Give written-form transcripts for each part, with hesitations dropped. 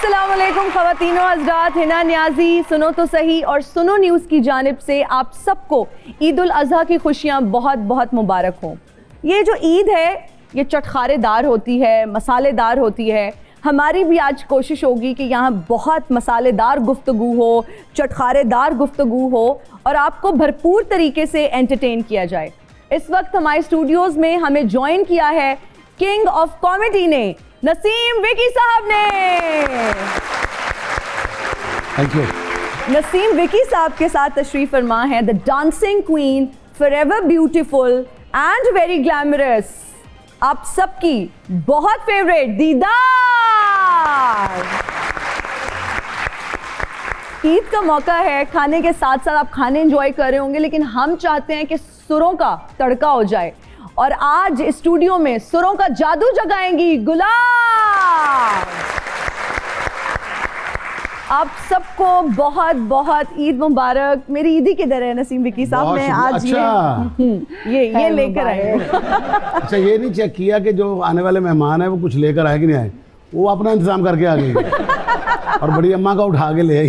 अस्सलाम वालेकुम ख़वातीनो हज़रात, हिना न्याजी सुनो तो सही और सुनो न्यूज़ की जानिब से आप सबको ईद उल अज़हा की खुशियाँ बहुत बहुत मुबारक हों। ये जो ईद है ये चटखारेदार होती है, मसालेदार होती है। हमारी भी आज कोशिश होगी कि यहाँ बहुत मसालेदार गुफ्तगू हो, चटखारेदार गुफ्तगू हो और आपको भरपूर तरीके से एंटरटेन किया जाए। इस वक्त हमारे स्टूडियोज़ में हमें ज्वाइन किया है किंग ऑफ कॉमेडी ने, नसीम विकी साहब ने। Thank you. नसीम विकी साहब के साथ तशरीफ फरमा है the dancing queen, forever beautiful and very glamorous, आप सबकी बहुत फेवरेट दीदार। ईद का मौका है, खाने के साथ साथ आप खाने एंजॉय कर रहे होंगे, लेकिन हम चाहते हैं कि सुरों का तड़का हो जाए और आज स्टूडियो में सुरों का जादू जगाएंगी गुलाब। आप सबको बहुत बहुत ईद मुबारक। मेरी ईदी किधर है नसीम विकी साहब? मैं आज अच्छा। ये लेकर आए। अच्छा, ये नहीं चेक किया कि जो आने वाले मेहमान है वो कुछ लेकर आए कि नहीं आए? वो अपना इंतजाम करके आ गई और बड़ी अम्मा का उठा के ले आई।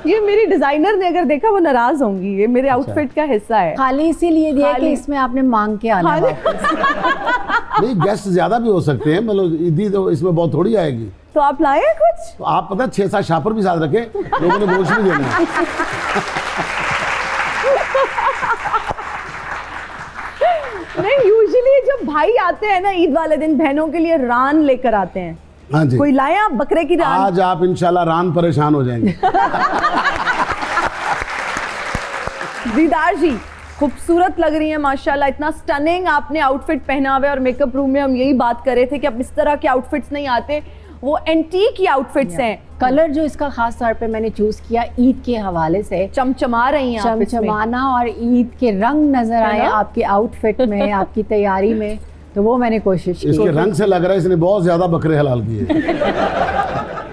ये मेरी डिजाइनर ने अगर देखा वो नाराज होंगी, ये मेरे आउटफिट का हिस्सा है। खाली इसीलिए दिया कि इसमें आपने मांग के आना है। नहीं, गेस्ट ज्यादा भी हो सकते हैं, मतलब ईदी तो इसमें बहुत थोड़ी आएगी। तो आप लाए हैं कुछ? तो आप पता 6-7 शापर भी साथ रखे, लोगों ने गोश्त भी देना है। नहीं, यूजुअली जब भाई आते हैं ना ईद वाले दिन बहनों के लिए रान लेकर आते हैं। हाँ जी। कोई लाए आप बकरे की रान? आज आप इंशाल्लाह रान परेशान हो जाएंगे। दीदार जी खूबसूरत लग रही है माशाल्लाह, इतना स्टनिंग आपने आउटफिट पहना हुआ है और मेकअप रूम में हम यही बात कर रहे थे कि अब इस तरह के आउटफिट्स नहीं आते, वो एंटीक की आउटफिट्स हैं। कलर जो इसका खास तौर पे मैंने चूज किया ईद के हवाले से, चमचमा रही हैं आप इसमें। चमचमाना और ईद के रंग नजर आए आपके आउटफिट में, आपकी तैयारी में, तो वो मैंने कोशिश की। इसके रंग से लग रहा है इसने बहुत ज्यादा बकरे हलाल किए।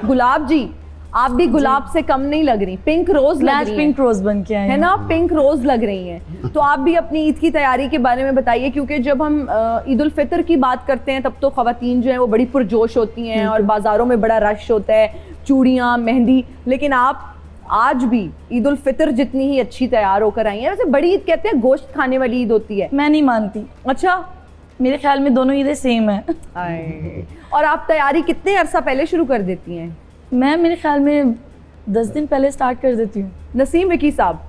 गुलाब जी आप भी गुलाब से कम नहीं लग रही, पिंक रोज लग रही हैं। पिंक रोज बन के आए है ना, पिंक रोज लग रही हैं। तो आप भी अपनी ईद की तैयारी के बारे में बताइए, क्योंकि जब हम ईद उल फितर की बात करते हैं तब तो खवातीन जो हैं वो बड़ी पुरजोश होती हैं और बाजारों में बड़ा रश होता है, चूड़ियाँ, मेहंदी, लेकिन आप आज भी ईद उल फितर जितनी ही अच्छी तैयार होकर आई हैं। वैसे बड़ी ईद कहते हैं गोश्त खाने वाली ईद होती है। मैं नहीं मानती। अच्छा, मेरे ख्याल में दोनों ईदें सेम है। और आप तैयारी कितने अरसा पहले शुरू कर देती हैं? मैं मेरे ख्याल में 10 दिन पहले स्टार्ट कर देती हूँ। नसीम विकी साहब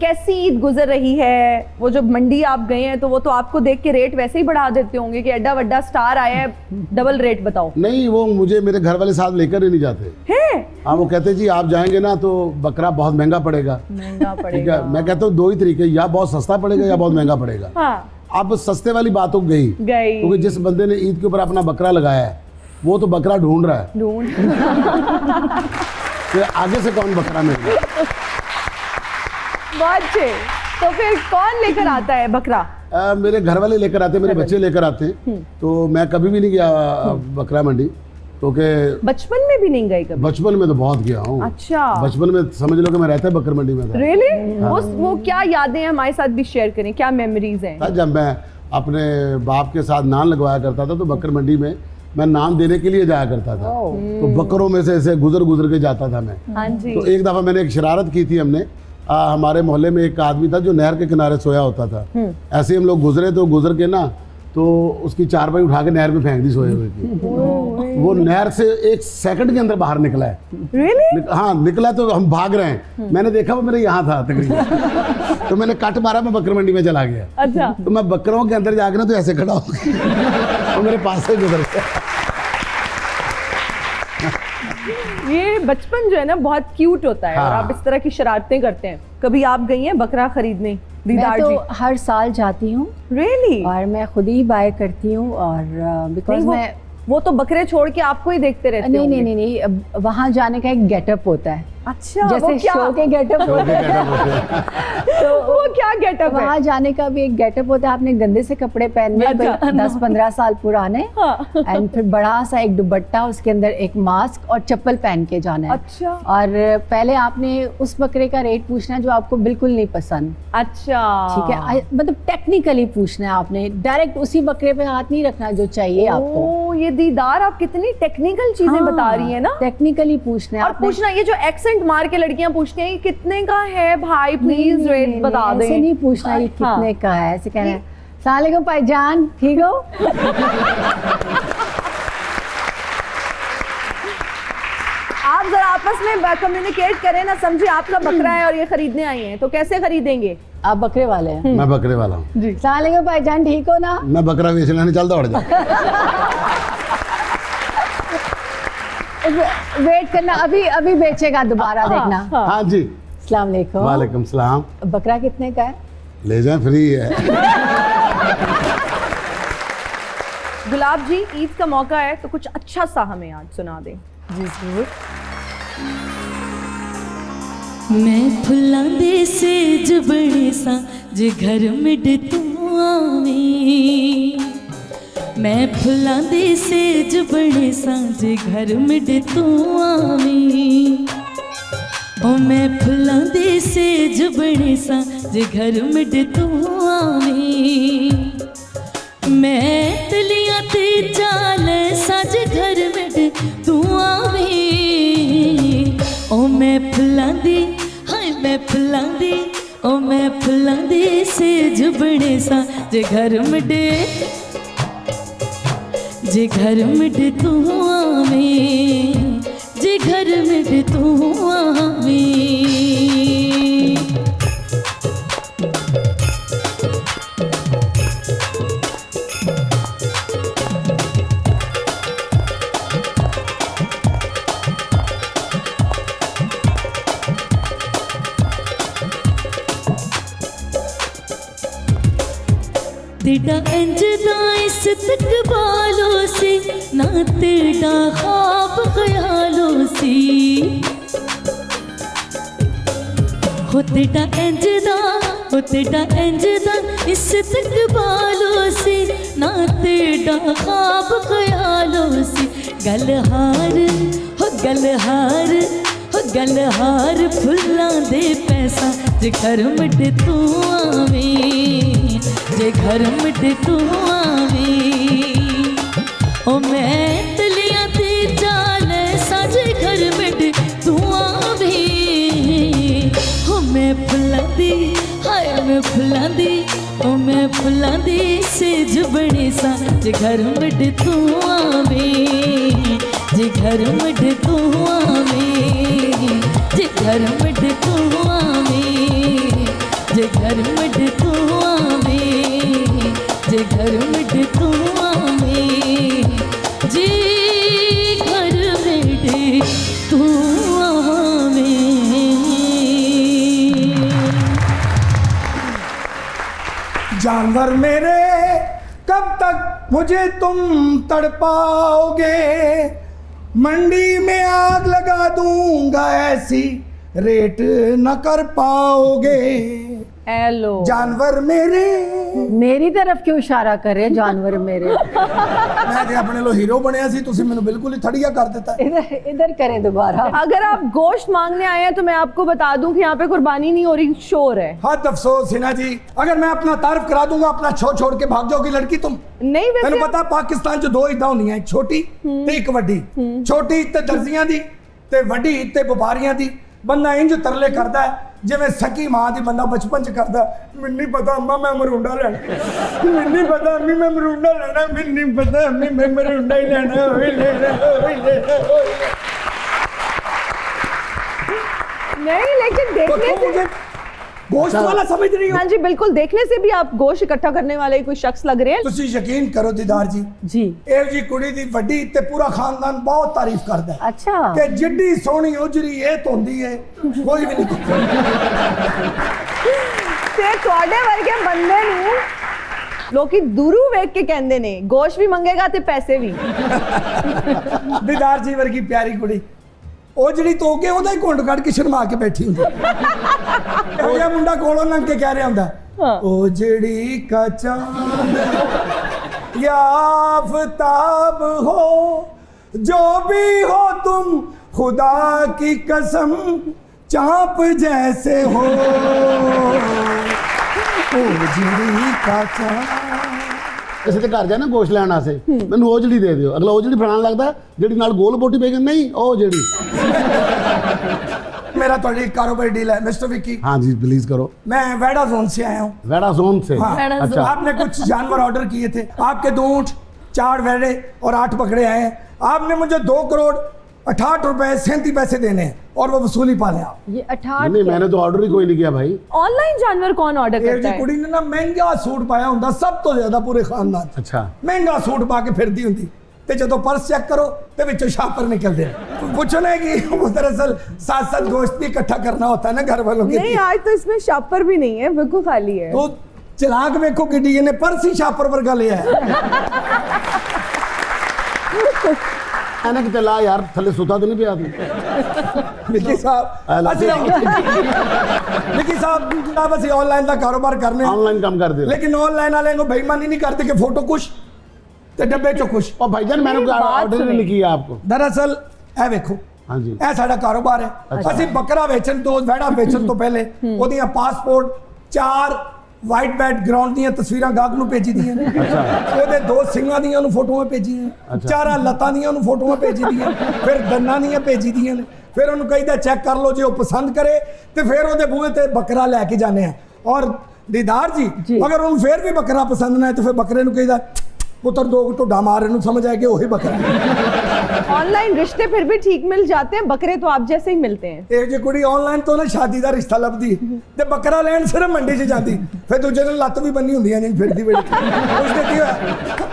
कैसी ईद गुजर रही है? वो जब मंडी आप गए हैं तो वो तो आपको देख के रेट वैसे ही बढ़ा देते होंगे कि एड्डा वड्डा स्टार आया है, डबल रेट बताओ। नहीं, वो मुझे मेरे घर वाले साथ लेकर ही नहीं जाते हैं। हाँ, वो कहते जी आप जाएंगे ना तो बकरा बहुत महंगा पड़ेगा। महंगा ठीक पड़ेगा। है, मैं कहता हूँ दो ही तरीके, या बहुत सस्ता पड़ेगा या बहुत महंगा पड़ेगा। हाँ, अब सस्ते वाली बात हो गई, क्योंकि जिस बंदे ने ईद के ऊपर अपना बकरा लगाया है वो तो बकरा ढूंढ रहा है, तो आगे से कौन बकरा मिलेगा। बहुत अच्छे। तो फिर कौन लेकर आता है बकरा? मेरे घर वाले लेकर आते हैं, मेरे बच्चे लेकर आते हैं। तो मैं कभी भी नहीं गया बकरा मंडी, क्योंकि बचपन में भी नहीं गए कभी? बचपन में तो बहुत गया हूँ। अच्छा, बचपन में समझ लो कि मैं रहता है बकर मंडी में था। रियली? वो क्या यादें हैं हमारे साथ भी शेयर करें, क्या मेमोरीज हैं? जब मैं अपने बाप के साथ नान लगवाया करता था तो बकर मंडी में मैं नान देने के लिए जाया करता था। तो बकरों में से ऐसे गुजर के जाता था मैं। हाँ जी। तो एक दफ़ा मैंने एक शरारत की थी, हमने हमारे मोहल्ले में एक आदमी था जो नहर के किनारे सोया होता था। ऐसे ही हम लोग गुजरे तो गुजर के ना तो उसकी चारपाई उठा के नहर में फेंक दी सोए हुए की। वो नहर से 1 सेकंड के अंदर बाहर निकला है। रियली? हाँ, निकला तो हम भाग रहे हैं, मैंने देखा वो मेरे यहाँ था तकरीबन। तो मैंने कट मारा, मैं बकर मंडी में चला गया। अच्छा। तो मैं बकरों के अंदर जाकर ना तो ऐसे खड़ा हो गया और मेरे पास से गुजर गया। ये बचपन जो है ना बहुत क्यूट होता है। हाँ। और आप इस तरह की शरारतें करते हैं। कभी आप गई हैं बकरा खरीदने मैं दीदार तो जी? हर साल जाती हूँ। रियली? और मैं खुद ही बाय करती हूँ और बिकॉज मैं वो तो बकरे छोड़ के आपको ही देखते रहते नहीं होंगे। नहीं नहीं नहीं, वहाँ जाने का एक गेटअप होता है। अच्छा, वो जैसे क्या शो के गेटअप शो के getup होते हैं। तो वो क्या गेटअप है? वहाँ जाने का भी एक गेटअप होता है, आपने गंदे से कपड़े पहनने अच्छा। 10-15 साल पुराने, हाँ। एंड फिर बड़ा सा एक दुपट्टा, उसके अंदर एक मास्क और चप्पल पहन के जाना है। अच्छा। और पहले आपने उस बकरे का रेट पूछना है जो आपको बिल्कुल नहीं पसंद। अच्छा, ठीक है, मतलब टेक्निकली पूछना है आपने, डायरेक्ट उसी बकरे पे हाथ नहीं रखना जो चाहिए आपको। ओ, ये दीदार आप कितनी टेक्निकल चीजें बता रही है ना। टेक्निकली पूछना है और आपने। पूछना, ये जो एक्सेंट मार के लड़कियां पूछती हैं, ये कितने का है भाई, प्लीज रेट बता दें। ऐसे नहीं पूछना ये हाँ। कितने का है, ऐसे कहना है सलामुअलैकुम भाईजान, ठीक हो? आप जरा आपस में कम्युनिकेट करें ना, समझिए आपका बकरा है और ये खरीदने आई हैं, तो कैसे खरीदेंगे? आप बकरे वाले हैं। मैं बकरे वाला हूँ। सलामुअलैकुम भाईजान, ठीक हो ना? मैं बकरा बेच लेने चल दौड़ जा। वेट करना, अभी बेचेगा दोबारा, देखना। हाँ जी, अस्सलाम वालेकुम। वालेकुम सलाम। बकरा कितने का है? ले जाए, फ्री है। गुलाब जी, ईद का मौका है तो कुछ अच्छा सा हमें आज सुना दें। जी जरूर। मैं फुल्लां दे सेज बने सा जे घर मिड तू आवी, मैं फुल्लां दे सेज बने सा जे घर मिड तू आवी, ओ मैं फुल्लां दे सेज बने सा जे घर मिड तू आवी, मैं तलियां ते चाल सज घर मिड तू आवी, ओ मैं फुल्लां दी, हाय मैं फुल्लां दी, ओ मैं फुल्लां दी सेज बने सा जे घर मिड, जे घर मिड तू आवी, जे घर मिड तू आवी। तेरा इंज दा इस तकबालों से ना तेरा ख्वाब ख्यालों से, हो तेरा इंज दा, हो तेरा इंज दा इस तकबालों से ना तेरा ख्वाब ख्यालों से, गलहार हो गलहार, हो गलहार फुल्लां दे पैसा जे घर मिड तू आवी, जे घर मिड तू आवी, ओ मैं तलियां ते चाल साजे घर मिड तू आवी, ओ मैं फुल्लां दी, हाय मैं फुल्लां दी, ओ मैं फुल्लां दी सेज बने सा जे घर मिड तू आवी, जे घर मिड तू आवी, जे घर मिड तू आवी, जे घर मिड तू आवी, जे घर मिड तू आवी, जे घर मिड तू आवी। जानवर मेरे कब तक मुझे तुम तड़पाओगे, मंडी में आग लगा दूंगा ऐसी रेट न कर पाओगे। हेलो जानवर मेरे, मेरी तरफ क्यों इशारा कर रहे हैं जानवर मेरे? मैं ते अपने लो हीरो बनया सी, तुसी मैनू बिल्कुल ही थड़िया कर देता है। इधर करें दोबारा। अगर आप गोश्त मांगने आए हैं तो मैं आपको बता दूं कि यहाँ पे कुर्बानी नहीं हो रही, शोर है। हद अफसोस हिना जी, अगर मैं अपना तारफ करा दूंगा अपना छोड़ के भाग जाओगी लड़की तुम। नहीं मैनू वैसे पता पाकिस्तान च दो ईदां होंदियां, एक छोटी ते एक वड्डी। छोटी ते दर्जियां दी ते वड्डी ते व्यापारियां दी। बंदा इंज तरले करदा है जिवें सकी मां दी बंदा बचपन च करदा। मैनूं नहीं पता अम्मा मैं मरूंडा लेना, मैनूं नहीं पता अम्मी मैं मरूंडा लेना, मैनूं नहीं पता अम्मी मैं मरूंडा ही लेना, ओए लेना, ओए लेना, ओए। नहीं, लेकिन तो देखने तुम से, मुझे गोश्त वाला समझ रही हो? हाँ जी बिल्कुल, देखने से भी आप गोश्त इकट्ठा करने वाले कोई शख्स लग रहे हैं। तुसी यकीन करो दीदार जी, जी ਇਹ ਜੀ ਕੁੜੀ ਦੀ ਵੱਡੀ ਤੇ ਪੂਰਾ ਖਾਨਦਾਨ ਬਹੁਤ ਤਾਰੀਫ ਕਰਦਾ ਹੈ अच्छा। ਕਿ ਜਿੱਡੀ ਸੋਹਣੀ ਉਜਰੀ ਇਹ ਧੁੰਦੀ ਹੈ ਕੋਈ ਵੀ ਨਹੀਂ ਤੇ ਤੁਹਾਡੇ ਵਰਗੇ ਬੰਦੇ ਨੂੰ ਲੋਕੀ ਦੂਰੋਂ ਵੇਖ ਕੇ ਕਹਿੰਦੇ ਨੇ ਗੋਸ਼ ਵੀ ਮੰਗੇਗਾ ਤੇ ਪੈਸੇ ਵੀ। ਦੀਦਾਰ ਜੀ ਵਰਗੀ ਪਿਆਰੀ ਕੁੜੀ ਉਹ ਜਿਹੜੀ ਧੋ ਕੇ ਉਹਦਾ ਹੀ ਘੁੰਡ ਕੱਢ ਕੇ ਸ਼ਰਮਾ ਕੇ ਬੈਠੀ ਹੁੰਦੀ ਉਹ ਜਿਹਾ ਮੁੰਡਾ ਕੋਲੋਂ ਲੰਘ ਕੇ ਕਹਿ ਰਿਹਾ ਹੁੰਦਾ ਉਹ ਜਿਹੜੀ ਕਾ ਚਾਂਦ या आफताब हो जो भी हो तुम खुदा की कसम चाँप जैसे हो उजड़ी का चाँद इसे तो घर जाए ना गोश्त लैन वास्ते मैनू ओजड़ी दे दियो अगला ओजड़ी फड़ान लगता ਜਿਹੜੀ ਨਾਲ ਗੋਲ ਬੋਟੀ ਪੈ ਗਈ ਨਹੀਂ ਉਹ ਜਿਹੜੀ मेरा थोड़ी कारोबारी डील है मिस्टर विक्की हाँ जी प्लीज करो मैं वेडा जोन से आया हूँ वेड़ा जोन से हाँ, अच्छा आपने कुछ जानवर ऑर्डर किए थे आपके 2 ऊंट 4 वेड़े और 8 बकरे आए हैं आपने मुझे 2 करोड़ 68 रुपए 37 पैसे देने हैं और वो वसूली पा लें आप ये 68 नहीं मैंने तो ऑर्डर ही कोई नहीं किया भाई ऑनलाइन जानवर कौन ऑर्डर ਇਹ करता ਜੀ है ਕੁੜੀ ਨੇ ਨਾ ਮਹਿੰਗਾ ਸੂਟ ਪਾਇਆ ਹੁੰਦਾ ਸਭ ਤੋਂ ਜ਼ਿਆਦਾ ਪੂਰੇ ਖਾਨਦਾਨ 'ਚ अच्छा ਮਹਿੰਗਾ ਸੂਟ ਪਾ ਕੇ ਫਿਰਦੀ ਹੁੰਦੀ ਤੇ ਜਦੋਂ ਪਰਸ ਚੈੱਕ ਕਰੋ ਤੇ ਵਿੱਚੋਂ ਸ਼ਾਪਰ ਨਿਕਲਦੇ ਪੁੱਛੋ ਨਾ ਕਿ ਉਹ ਦਰਅਸਲ साथ गोश्त भी इकट्ठा करना होता है ना घर वालों के नहीं लिए आज तो इसमें शापर भी नहीं है बिल्कुल खाली है तो चलाक वेखो कि ने पर्स ही शापर वर्गा लिया है मैंने कि ला यार थले सुता तो नहीं पिया तू विक्की साहब विक्की साहब आप ਅਸੀਂ ਆਨਲਾਈਨ ਦਾ ਕਾਰੋਬਾਰ ਕਰਨੇ ऑनलाइन काम कर दे लेकिन ऑनलाइन वाले को बेईमानी नहीं करते कि फोटो कुछ ਤੇ ਡੱਬੇ ਚੋਂ ਕੁਛ और भाईजान मैंने बात ऑर्डर सुनी। नहीं किया आपको ਦਰਅਸਲ ਇਹ ਵੇਖੋ हाँ जी ਇਹ ਸਾਡਾ ਕਾਰੋਬਾਰ ਹੈ ਅਸੀਂ ਬੱਕਰਾ ਵੇਚਣ ਤੋਂ ਵੈੜਾ ਵੇਚਣ ਤੋਂ ਪਹਿਲੇ ਉਹਦੀਆਂ ਪਾਸਪੋਰਟ 4 ਵਾਈਟ ਬੈਕਗ੍ਰਾਉਂਡ ਦੀਆਂ ਤਸਵੀਰਾਂ ਗਾਹਕ ਨੂੰ ਭੇਜੀ ਦੀਆਂ ਨੇ ਉਹਦੇ 2 ਸਿੰਘਾਂ ਦੀਆਂ ਨੂੰ ਫੋਟੋਆਂ ਭੇਜੀਆਂ 4 ਲੱਤਾਂ ਦੀਆਂ ਨੂੰ ਫੋਟੋਆਂ ਭੇਜੀ ਦੀਆਂ ਫਿਰ ਦੰਨਾਂ ਦੀਆਂ ਭੇਜੀ ਦੀਆਂ ਨੇ ਫਿਰ ਉਹਨੂੰ ਕਹੀਦਾ ਚੈੱਕ ਕਰ ਲਓ ਜੇ ਉਹ ਪਸੰਦ ਕਰੇ ਤੇ ਫਿਰ ਉਹਦੇ ਬੂਹੇ ਤੇ ਬੱਕਰਾ ਲੈ ਕੇ ਜਾਂਦੇ ਆ ਔਰ ਦੀਦਾਰ ਜੀ ਅਗਰ ਉਹਨੂੰ ਫਿਰ ਵੀ ਬੱਕਰਾ ਪਸੰਦ ਨਾ ਹੈ ਤੇ ਫਿਰ ਬੱਕਰੇ ਨੂੰ ਕਹੀਦਾ पुत्र 2 ढोडा मारे नु समझ आए कि वही बकरा ऑनलाइन रिश्ते फिर भी ठीक मिल जाते हैं बकरे तो आप जैसे ही मिलते हैं एक जी कुड़ी ऑनलाइन तो ना शादी दा रिश्ता लभदी ते बकरा लैन सिर्फ मंडी च जांदी फिर दूजे दिन लत्त भी बन्नी हुंदी नहीं फिरदी वेले उसने की होया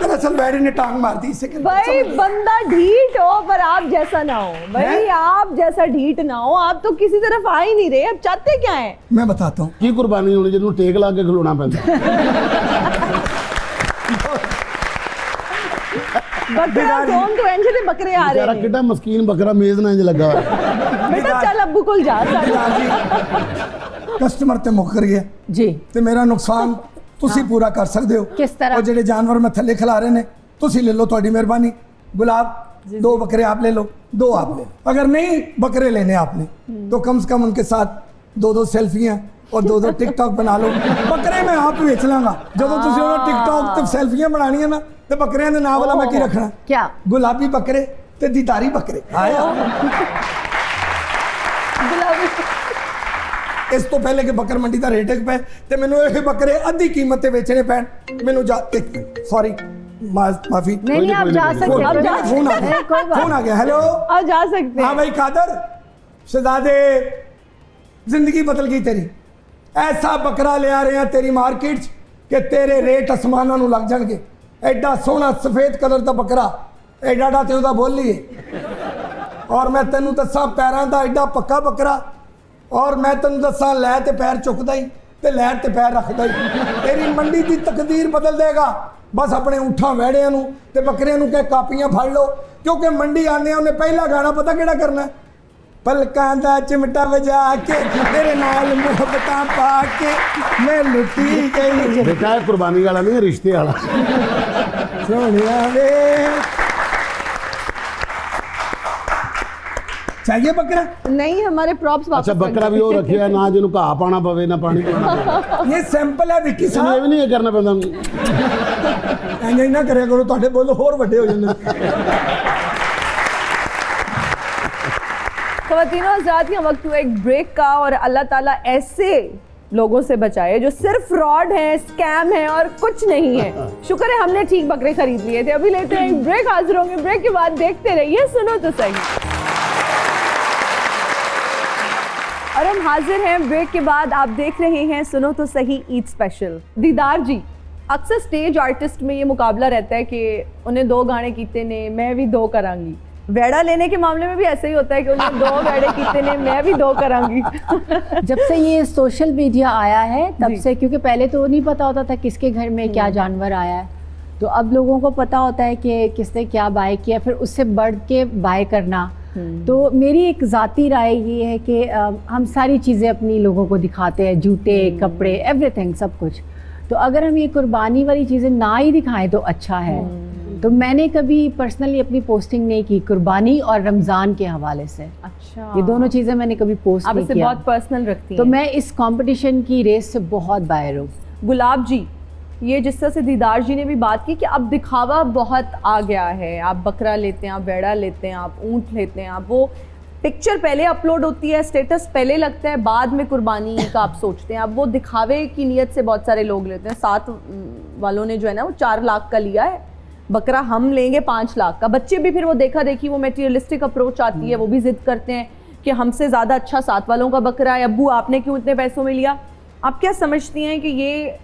दरअसल बैडी ने टांग मार दी इससे भाई बंदा ढीठ हो पर आप जैसा ना हो भाई आप जैसा ढीठ ना हो आप तो किसी तरफ आ ही नहीं रहे अब चाहते क्या है मैं बताता हूँ की कुर्बानी होनी जिन्होंने टेक ला के खिलौना पैंदा बकरा जोन तो इंज दे बकरे आ रहे यार हैं कितना मस्कीन बकरा मेज ना इंज लगा हुआ है बेटा चल अब्बू कोल जा कस्टमर ते मुकर गया जी ਤੇ ਮੇਰਾ ਨੁਕਸਾਨ ਤੁਸੀਂ ਪੂਰਾ ਕਰ ਸਕਦੇ ਹੋ ਕਿਸ ਤਰ੍ਹਾਂ? ਉਹ ਜਿਹੜੇ ਜਾਨਵਰ ਮੈਂ ਥੱਲੇ ਖਿਲਾ ਰਹੇ ਨੇ ਤੁਸੀਂ ਲੈ ਲਓ ਤੁਹਾਡੀ ਮਿਹਰਬਾਨੀ गुलाब 2 बकरे आप ले लो 2 आप ले लो अगर नहीं बकरे लेने आपने तो कम से कम उनके साथ 2 सेल्फियां और 2 टिकटॉक बना लो बकरे मैं आप बेच लांगा जब तुसी उन्हें टिकटॉक ते सेल्फियां बनानी है ना ते बकरियां दे नाम वाला मैं की रखना क्या गुलाबी बकरे ते दीदारी बकरे आया इस तो पहले कि बकर मंडी का रेट पे ते मैनू ये बकरे अद्धी कीमत ते बेचने पैण मैनू जा एक सॉरी माफी नहीं नहीं आप जा सकते आप जा फोन आ नहीं, गया कोई बात फोन आ गया हेलो आप जा सकते हाँ हैं भाई कादर शहजादे जिंदगी बदल गई तेरी ऐसा बकरा ले आ रहे हैं तेरी मार्केट च कि तेरे रेट आसमानां नूं लग जाणगे एडा सोहना सफेद कलर दा बकरा एडा डा ते ओदा बोली है और मैं तेनू दसां पैरां दा एडा पक्का बकरा और मैं तेनू दसां लै ते पैर चुकदा ही ते लैर ते पैर रखदा ही तेरी मंडी दी तकदीर बदल देगा बस अपने ऊँठां वैड़ियां नूं ते बकरियां नूं कह कापियां फड़ लो क्योंकि मंडी आने उन्हें पहला गाना पता किहड़ा करना है पलकां दा चिमटा वजा के तेरे नाल मुहब्बतां पा के मैं लुटी गई बेटा है कुर्बानी वाला नहीं रिश्ते वाला सोनिया वे चाहिए बकरा नहीं हमारे प्रॉप्स वापस अच्छा बकरा भी वो रखे है ना जिन्हों घा पाना पवे ना पानी पाना पवे ये सैंपल है विक्की ये साहब भी नहीं करना पैंदा इंज ना करिया करो ਤੁਹਾਡੇ ਬੋਲ ਹੋਰ ਵੱਡੇ ਹੋ ਜਾਂਦੇ ख़वातीनो हज़रात का वक्त हुआ एक ब्रेक का और अल्लाह ताला ऐसे लोगों से बचाए जो सिर्फ फ्रॉड है स्कैम है और कुछ नहीं है शुक्र है हमने ठीक बकरे खरीद लिए थे अभी लेते हैं एक ब्रेक हाजिर होंगे ब्रेक के बाद देखते रहिए सुनो तो सही और हम हाजिर हैं ब्रेक के बाद आप देख रहे हैं सुनो तो सही ईद स्पेशल दीदार जी अक्सर स्टेज आर्टिस्ट में ये मुकाबला रहता है कि उन्हें 2 गाने कीते ने मैं भी 2 करांगी वेड़ा लेने के मामले में भी ऐसा ही होता है कि उन्हें 2 वेड़े कीते ने मैं भी 2 करांगी जब से ये सोशल मीडिया आया है तब जी। से क्योंकि पहले तो नहीं पता होता था किसके घर में क्या जानवर आया है तो अब लोगों को पता होता है कि किसने क्या बाय किया फिर उससे बढ़ के बाय करना तो मेरी एक ज़ाती राय ये है कि हम सारी चीज़ें अपनी लोगों को दिखाते हैं, जूते, कपड़े, एवरीथिंग, सब कुछ। तो अगर हम ये कुर्बानी वाली चीज़ें ना ही दिखाएं तो अच्छा है। तो मैंने कभी पर्सनली अपनी पोस्टिंग नहीं की कुर्बानी और रमज़ान के हवाले से। अच्छा, ये दोनों चीज़ें मैंने कभी पोस्ट आप नहीं इसे किया। बहुत पर्सनल रखती तो हैं। मैं इस कंपटीशन की रेस से बहुत बाहर हूँ। गुलाब जी, ये जिस तरह से दीदार जी ने भी बात की कि अब दिखावा बहुत आ गया है, आप बकरा लेते हैं, आप वेड़ा लेते हैं, आप ऊँट लेते हैं, आप वो पिक्चर पहले अपलोड होती है, स्टेटस पहले लगता है, बाद में कुर्बानी का आप सोचते हैं। अब वो दिखावे की नीयत से बहुत सारे लोग लेते हैं। 7 वालों ने जो है ना वो 4 लाख का लिया है बकरा, हम लेंगे 5 लाख का। बच्चे भी फिर वो देखा देखी, वो मेटीरियलिस्टिक अप्रोच आती है, वो भी जिद करते हैं कि हमसे ज़्यादा अच्छा 7 वालों का बकरा है, अब्बू आपने क्यों इतने पैसों में लिया। आप क्या समझती हैं कि ये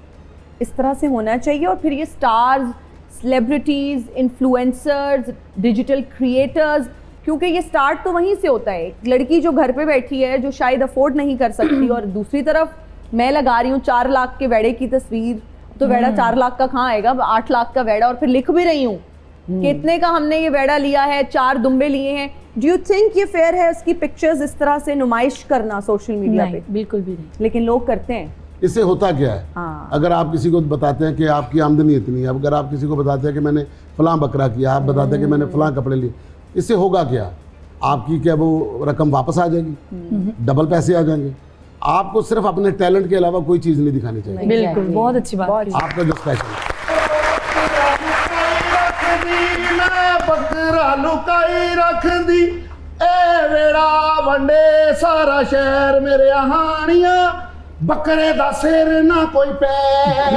इस तरह से होना चाहिए? और फिर ये stars, celebrities, influencers, digital creators, क्योंकि ये स्टार्ट तो वहीं से होता है। एक लड़की जो घर पे बैठी है, जो शायद अफोर्ड नहीं कर सकती, और दूसरी तरफ मैं लगा रही हूँ 4 लाख के वेड़े की तस्वीर, तो वेड़ा 4 लाख का कहाँ आएगा, 8 लाख का वेड़ा, और फिर लिख भी रही हूँ कि इतने का हमने ये वेड़ा लिया है, 4 दुम्बे लिए हैं। डू यू थिंक ये फेयर है उसकी पिक्चर्स इस तरह से नुमाइश करना सोशल मीडिया पे? बिल्कुल भी नहीं। लेकिन लोग करते हैं। इससे होता क्या है? हाँ। अगर आप किसी को बताते हैं कि आपकी आमदनी इतनी है, अगर आप किसी को बताते हैं कि मैंने फलां बकरा किया, आप बताते हैं कि मैंने फलां कपड़े लिए, इससे होगा क्या? आपकी क्या वो रकम वापस आ जाएगी, डबल पैसे आ जाएंगे। आपको सिर्फ अपने टैलेंट के अलावा कोई चीज़ नहीं दिखानी चाहिए। बिल्कुल, बहुत अच्छी बात। आपका जो स्पेशल बकरा लुकाई रख दी, ए वेड़ा वंडे सारा शहर मेरे हानिया, बकरे दा सिर ना कोई पैर।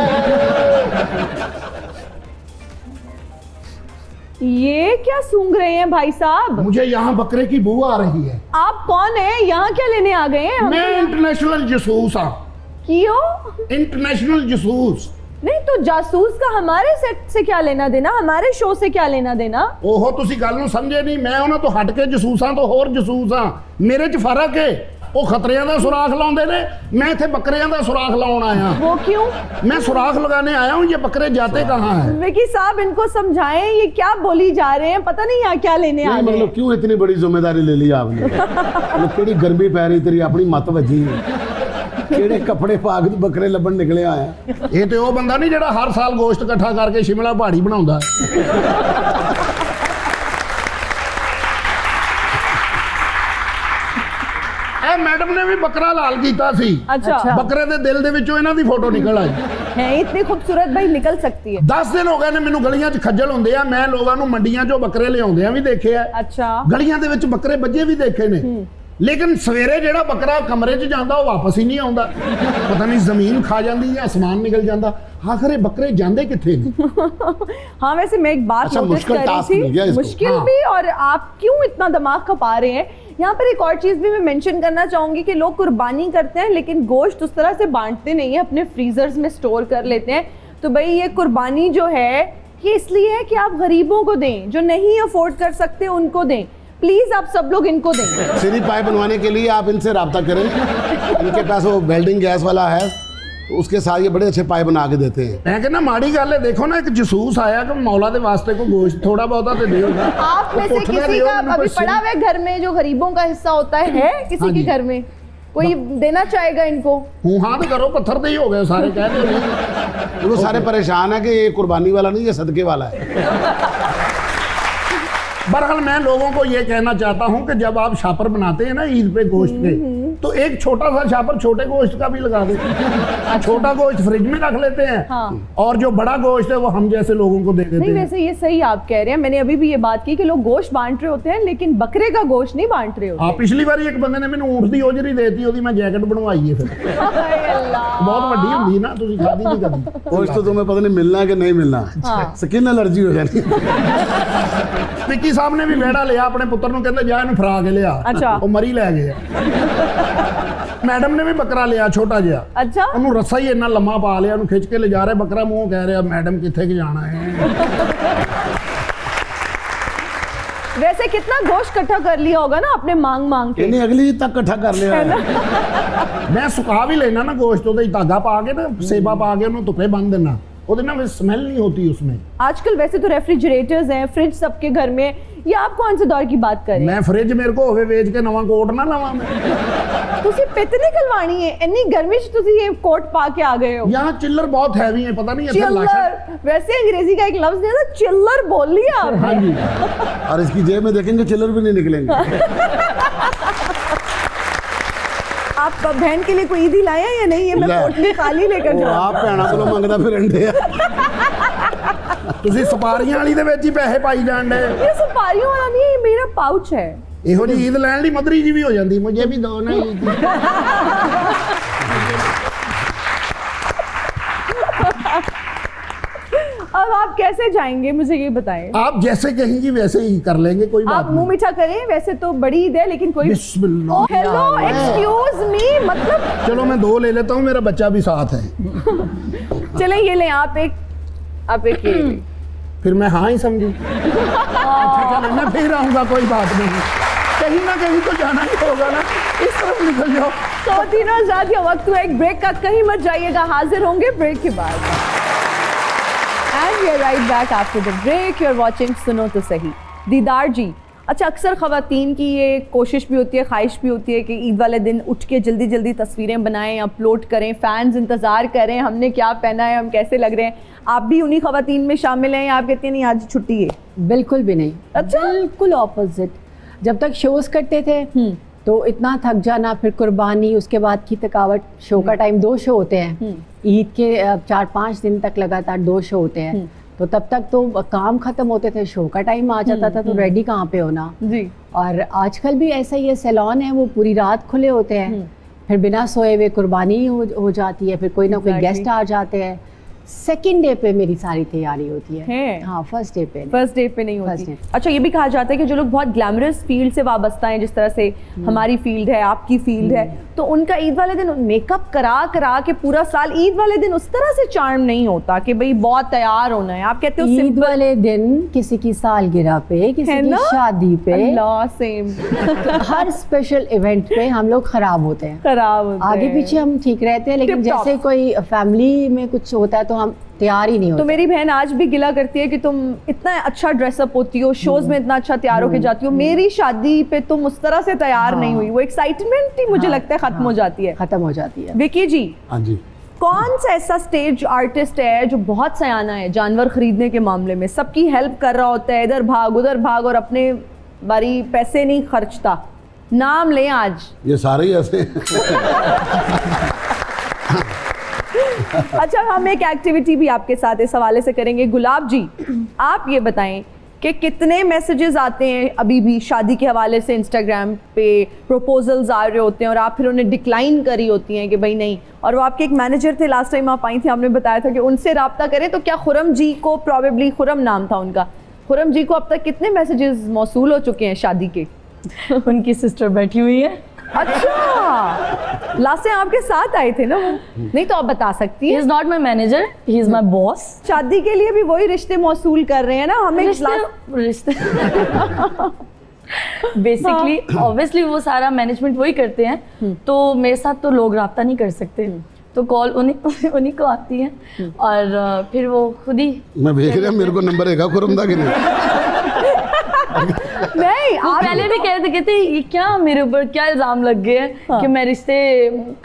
ये क्या सूंघ रहे हैं भाई साहब? मुझे यहाँ बकरे की बू आ रही है। आप कौन है? यहाँ क्या लेने आ गए हैं? मैं इंटरनेशनल जसूस हाँ, क्यों? इंटरनेशनल जसूस। नहीं तो जासूस का हमारे सेट से क्या लेना देना, हमारे शो से क्या लेना देना? ओहो तुसी गल नूं समझे नहीं, मैं उन्हां तो हट के जसूसां तो होर जसूस हाँ। मेरे च फर्क है, वो खतरियां दा सुराख लाउंदे ने, मैं इत्थे बकरियां दा सुराख लाउण आया। वो क्यों? मैं सुराख लगाने आया हूँ, ये बकरे जाते कहाँ हैं? विकी साहब इनको समझाएं, ये क्या बोली जा रहे हैं, पता नहीं यहाँ क्या लेने आ नहीं, रहे हैं। मतलब क्यों इतनी बड़ी जिम्मेदारी ले ली आपने? मतलब केड़ी गर्मी पै रही तेरी अपनी मत वजी केड़े कपड़े पा के बकरे लबन निकले आया? ये तो वो बंदा नहीं जेड़ा हर साल गोश्त इकट्ठा करके शिमला पहाड़ी बनाउंदा ए मैडम ने भी बकरा लाल कीता सी। अच्छा। बकरे दे दिल दे विचों इन्हां दी फोटो निकल आई। है इतनी खूबसूरत भाई, निकल सकती है। 10 दिन हो गए ने मैनू गलियां 'ਚ खज्जल ਹੁੰਦੇ ਆ, मैं लोगों ਨੂੰ ਮੰਡੀਆਂ 'ਚੋਂ ਬੱਕਰੇ ਲਿਆਉਂਦੇ ਆ ਵੀ ਦੇਖੇ ਆ, अच्छा। ਗਲੀਆਂ ਦੇ ਵਿੱਚ ਬੱਕਰੇ ਬੱਜੇ ਵੀ ਦੇਖੇ ਨੇ, लेकिन सवेरे ਜਿਹੜਾ ਬੱਕਰਾ ਕਮਰੇ 'ਚ ਜਾਂਦਾ ਉਹ ਵਾਪਸ ਹੀ ਨਹੀਂ ਆਉਂਦਾ। ਪਤਾ ਨਹੀਂ ਜ਼ਮੀਨ ਖਾ ਜਾਂਦੀ ਜਾਂ ਅਸਮਾਨ ਨਿਕਲ ਜਾਂਦਾ। आखिर ये बकरे जाते किथे ने? हाँ वैसे मैं एक बात अच्छा, नोटिस मुश्किल कर टास्क रही मिल गया थी, इसको। मुश्किल हाँ। भी, और आप क्यों इतना दिमाग खपा रहे हैं? यहाँ पर एक और चीज़ भी मैं मेंशन करना चाहूँगी कि लोग कुर्बानी करते हैं लेकिन गोश्त उस तरह से बांटते नहीं है, अपने फ्रीजर्स में स्टोर कर लेते हैं। तो भाई ये कुर्बानी जो है ये इसलिए है कि आप गरीबों को दें, जो नहीं अफोर्ड कर सकते उनको दें। प्लीज आप सब लोग इनको दें। सीधी पाइप बनवाने के लिए आप इनसे रब्ता करें, इनके पास वो वेल्डिंग गैस वाला है, तो उसके साथ ये बड़े अच्छे पाइप बना के देते हैं। मैं कहना माड़ी गल है, देखो ना एक जसूस आया कि मौला दे वास्ते को गोश्त थोड़ा बहुता तो दियो। आप में से किसी का अभी पड़ा हुआ घर में जो गरीबों का हिस्सा होता है किसी हाँ के जी। घर में कोई देना चाहेगा इनको? हूँ हाँ तो करो, पत्थर दे ही हो गए सारे, कहते हैं। तो वो सारे परेशान है कि ये कुर्बानी वाला नहीं, ये सदके वाला है। बहरहाल मैं लोगों को ये कहना चाहता हूँ कि जब आप शापर बनाते हैं ना ईद पे गोश्त के, तो एक छोटा सा शापर छोटे गोश्त का भी लगा देते। छोटा गोश्त फ्रिज में रख लेते हैं, हाँ। और जो बड़ा गोश्त है वो हम जैसे लोगों को दे देते नहीं हैं। वैसे ये सही आप कह रहे हैं, मैंने अभी भी ये बात की कि लोग गोश्त बांट रहे होते हैं लेकिन बकरे का गोश्त नहीं बांट रहे होते। हाँ, पिछली बार एक बंदे ने मैंने ऊँट दी ओजरी देती, ओदी मैं जैकेट बनवाई है फिर। हाय अल्लाह। बहुत वड्डी होंदी ना, तुसी खादी नहीं कभी। गोश्त तो तुम्हें पता नहीं मिलना है कि नहीं मिलना, स्किन एलर्जी हो जानी। विक्की साहब ने भी वेड़ा लिया अपने पुत्र ਨੂੰ ਕਹਿੰਦੇ ਜਾ ਇਹਨੂੰ ਫਰਾ ਕੇ ਲਿਆ। अच्छा। ਉਹ ਮਰੀ ਲੈ ਗਏ। मैडम ने भी बकरा लिया छोटा जिहा। अच्छा। ਉਹਨੂੰ ਰੱਸਾ ਹੀ ਇੰਨਾ ਲੰਮਾ ਪਾ ਲਿਆ, ਉਹਨੂੰ ਖਿੱਚ ਕੇ ਲੈ ਜਾ ਰਿਹਾ, बकरा ਮੂੰਹ ਕਹਿ ਰਿਹਾ मैडम किथे के जाना है। वैसे कितना गोश्त इकट्ठा कर लिया होगा ना आपने मांग मांग के? इन्हें अगली ईद तक इकट्ठा कर लिया। मैं सुखा भी लेना ना गोश्त, ਉਹਦੇ धागा पा के ना सेबा पा के ਉਹਨੂੰ ਧੁੱਪੇ ਬੰਨ देना, ਉਹਦੇ ਨਾਲ फिर स्मेल नहीं होती उसमें। आजकल वैसे तो रेफ्रिजरेटर्स हैं, फ्रिज सबके घर में, या आप कौन से दौर की बात कर रहे हैं? मैं फ्रिज मेरे को होवे ਵੇਚ ਕੇ ਨਵਾਂ ਕੋਟ ਨਾ ਲਵਾਂ ਮੈਂ। ਤੁਸੀਂ ਪਿੱਤ ਨਿਕਲਵਾਣੀ ਹੈ ਇੰਨੀ ਗਰਮੀ 'ਚ ਤੁਸੀਂ ਇਹ ਕੋਟ ਪਾ ਕੇ ਆ ਗਏ ਹੋ। यहाँ चिल्लर बहुत हैवी है, पता नहीं ऐसे लाशा। चिल्लर, वैसे अंग्रेजी का एक लफ्ज है ना, चिल्लर बोल लिया हाँ आपने। जी। और इसकी जेब में देखेंगे चिल्लर भी नहीं निकलेंगे। आप बहन के लिए कोई ईदी लाए हैं या नहीं? ये मैं ले। पोटली खाली लेकर ਉਹ जाऊँ। ਆਪ ਭੈਣਾਂ ਕੋਲੋਂ ਮੰਗਦਾ ਫਿਰ ਅੰਡੇ ਆ। ਤੁਸੀਂ ਸਪਾਰੀਆਂ ਵਾਲੀ ਦੇ ਵਿੱਚ ਹੀ ਪੈਸੇ ਪਾਈ ਜਾਣ ਡੇ। ये सफारियों वाला नहीं है, ये मेरा पाउच है। ਇਹੋ ਜੀ ਈਦ ਲੈਣ ਲਈ ਮਦਰੀ ਜੀ ਵੀ ਹੋ ਜਾਂਦੀ, ਮੁਝੇ ਵੀ ਦੋ ਨਾ ਈਦ। अब आप कैसे जाएंगे मुझे ये बताएं। आप जैसे कहेंगी वैसे ही कर लेंगे, कोई बात आप मुंह नहीं। मीठा करें, वैसे तो बड़ी ईद है लेकिन कोई। बिस्मिल्लाह। हेलो, एक्सक्यूज मी, मतलब चलो मैं 2 ले लेता हूँ, मेरा बच्चा भी साथ है। चले ये लें, आप एक ये लें। फिर मैं हाँ ही समझी। अच्छा चलो मैं फिर आऊँगा, कोई बात नहीं, कहीं ना कहीं तो जाना ही होगा ना, इस तरफ निकल जाओ। तो तीनों आजाद का वक्त हुआ एक ब्रेक का, कहीं मत जाइएगा, हाजिर होंगे ब्रेक के बाद। And we are right back after the break. You are watching सुनो तो सही। दीदार जी, अच्छा अक्सर ख़वातीन की ये कोशिश भी होती है, ख्वाहिश भी होती है कि ईद वाले दिन उठ के जल्दी जल्दी तस्वीरें बनाएं, अपलोड करें, फैंस इंतज़ार करें हमने क्या पहना है, हम कैसे लग रहे हैं। आप भी उन्हीं ख़वातीन में शामिल हैं या आप कहती हैं नहीं आज छुट्टी है? बिल्कुल भी नहीं। अच्छा। बिल्कुल ऑपोजिट। जब तक शोज करते थे तो इतना थक जाना, फिर कुर्बानी, उसके बाद की थकावट। शो का टाइम 2 शो होते हैं, ईद के 4-5 दिन तक लगातार 2 शो होते हैं, तो तब तक तो काम खत्म होते थे, शो का टाइम आ जाता था, तो रेडी कहाँ पे होना। जी। और आजकल भी ऐसा ही है, सैलॉन है वो पूरी रात खुले होते हैं, फिर बिना सोए हुए कुर्बानी हो जाती है, फिर कोई ना कोई Exactly. गेस्ट आ जाते हैं। सेकंड डे पे मेरी सारी तैयारी होती है। है? हाँ, फर्स्ट डे पे नहीं। फर्स्ट डे पे नहीं First होती। day। अच्छा ये भी कहा जाता है कि जो लोग बहुत ग्लैमरस फील्ड से वाबस्ता हैं, जिस तरह से हमारी फील्ड है, आपकी फील्ड है, तो उनका ईद वाले दिन मेकअप करा के पूरा साल, ईद वाले दिन उस तरह से चार्म नहीं होता कि भाई बहुत तैयार होना है। आप कहते हो ईद सिंपल वाले दिन किसी की सालगिरह पे, किसी है की ना? शादी पे, अल्लाह सेम हर स्पेशल इवेंट पे हम लोग खराब होते हैं। खराब होते आगे हैं। पीछे हम ठीक रहते हैं, लेकिन Tip-top। जैसे कोई फैमिली में कुछ होता है तो हम तैयार ही नहीं तो होते। मेरी बहन आज भी गिला करती है कि तुम इतना अच्छा ड्रेसअप होती हो, शोज में इतना अच्छा तैयार होके जाती हो, मेरी शादी पे तुम उस तरह से तैयार नहीं हुई। वो एक्साइटमेंट ही मुझे लगता है खत्म हो जाती है। खत्म हो जाती है। विकी जी, हाँ जी। कौन सा ऐसा स्टेज आर्टिस्ट है जो बहुत सयाना है जानवर खरीदने के मामले में, सबकी हेल्प कर रहा होता है, इधर भाग उधर भाग, और अपने बारी पैसे नहीं खर्चता? नाम लें आज। ये सारे ही ऐसे हैं। अच्छा हम एक एक्टिविटी भी आपके साथ इस हवाले से करेंगे। गुलाब जी, आप ये बताएं कि कितने मैसेजेस आते हैं अभी भी शादी के हवाले से, इंस्टाग्राम पे प्रपोजल्स आ रहे होते हैं और आप फिर उन्हें डिक्लाइन करी होती हैं कि भाई नहीं, और वो आपके एक मैनेजर थे, लास्ट टाइम आप आई थी, आपने बताया था कि उनसे रब्ता करें, तो क्या खुरम जी को, प्रॉबेबली खुरम नाम था उनका, खुरम जी को अब तक कितने मैसेजेस मौसूल हो चुके हैं शादी के? उनकी सिस्टर बैठी हुई है। अच्छा, लास्ट टाइम आपके साथ आए थे ना वो? नहीं तो आप बता सकती ही हैं। Is not my manager, he is my boss. शादी के लिए भी वही रिश्ते मौसूल कर रहे हैं ना हमें। रिश्ते बेसिकली ऑब्वियसली वो सारा मैनेजमेंट वही करते हैं, तो मेरे साथ तो लोग रब्ता नहीं कर सकते, तो कॉल उन्हीं को आती है, और फिर वो खुद ही। मैं भेज रहा मेरे को नंबर है खुरमदा के नहीं। नहीं वो आप पहले भी कह रहे थे, कहते ये क्या मेरे ऊपर क्या इल्जाम लग गए हैं कि मैं रिश्ते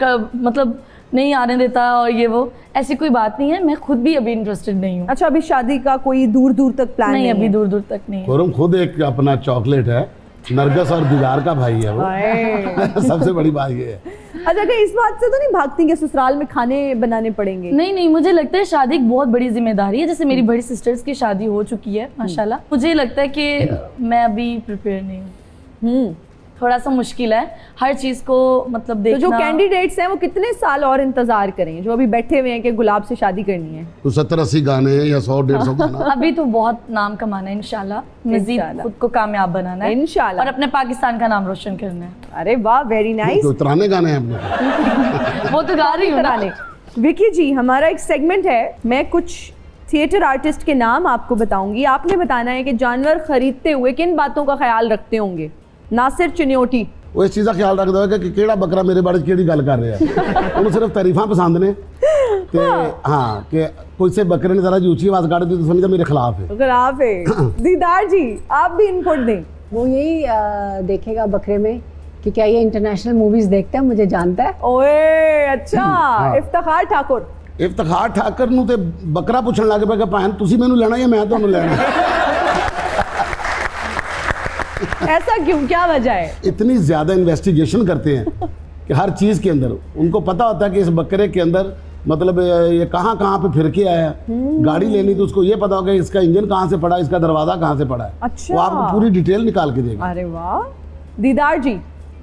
का मतलब नहीं आने देता, और ये वो, ऐसी कोई बात नहीं है, मैं खुद भी अभी इंटरेस्टेड नहीं हूँ। अच्छा अभी शादी का कोई दूर दूर तक प्लान नहीं, अभी है? दूर दूर तक नहीं है। खुरम खुद एक अपना चॉकलेट है, नरगस और दीदार का भाई है वो। हाय। सबसे बड़ी बात ये है। अच्छा कि इस बात से तो नहीं भागती कि ससुराल में खाने बनाने पड़ेंगे? नहीं नहीं, मुझे लगता है शादी एक बहुत बड़ी जिम्मेदारी है। जैसे मेरी बड़ी सिस्टर्स की शादी हो चुकी है माशाल्लाह, मुझे लगता है कि मैं अभी प्रिपेयर नहीं हूँ। थोड़ा सा मुश्किल है हर चीज को मतलब तो देखना। जो कैंडिडेट्स हैं वो कितने साल और इंतजार करें, जो अभी बैठे हुए हैं कि गुलाब से शादी करनी है? तो 70-80 गाने हैं या 100-150 गाना। अभी तो बहुत नाम कमाना है इंशाल्लाह, मजीद इंशाल्लाह। खुद को कामयाब बनाना है इंशाल्लाह। और अपने पाकिस्तान का नाम रोशन करना है। अरे वाह, वेरी नाइस। तो तराने गाने हैं हमने। वो तो गा रही हूँ ना। विकी जी, हमारा एक सेगमेंट है, मैं कुछ थिएटर आर्टिस्ट के नाम आपको बताऊंगी, आपने बताना है कि जानवर खरीदते हुए किन बातों का ख्याल रखते होंगे। नासिर चिन्योटी। वो इस चीज़ का ख्याल रखता है कि केड़ा बकरा मेरे बारे केड़ी गल कर रहा है। उन्हें सिर्फ तारीफा पसंद ने ਤੇ ਹਾਂ ਕਿ ਕਿਸੇ ਬੱਕਰੇ ਨੇ ਜ਼ਰਾ ਜੀ ਉੱਚੀ आवाज काट दी तो समझा मेरे खिलाफ है। खिलाफ है। दीदार जी आप भी इनपुट दें। वो यही देखेगा बकरे में कि क्या ये इंटरनेशनल मूवीज देखता है, मुझे जानता है। ओए अच्छा इफ्तिखार ठाकुर इफ्तिखार ठाकर ਨੂੰ ਤੇ ਬੱਕਰਾ ਪੁੱਛਣ ਲੱਗ ਪਿਆ ਕਿ ਭਾਣ ਤੁਸੀਂ ਮੈਨੂੰ ਲੈਣਾ ਜਾਂ ਮੈਂ ਤੁਹਾਨੂੰ ਲੈਣਾ। ऐसा क्यों, क्या वजह है? इतनी ज़्यादा इन्वेस्टिगेशन करते हैं कि हर चीज़ के अंदर उनको पता होता है कि इस बकरे के अंदर मतलब ये कहाँ कहाँ पे फिर के आया। गाड़ी लेनी तो उसको ये पता होगा इसका इंजन कहाँ से पड़ा, इसका दरवाज़ा कहाँ से पड़ा है। अच्छा। वो आपको पूरी डिटेल निकाल के देगा। अरे वाह। दीदार जी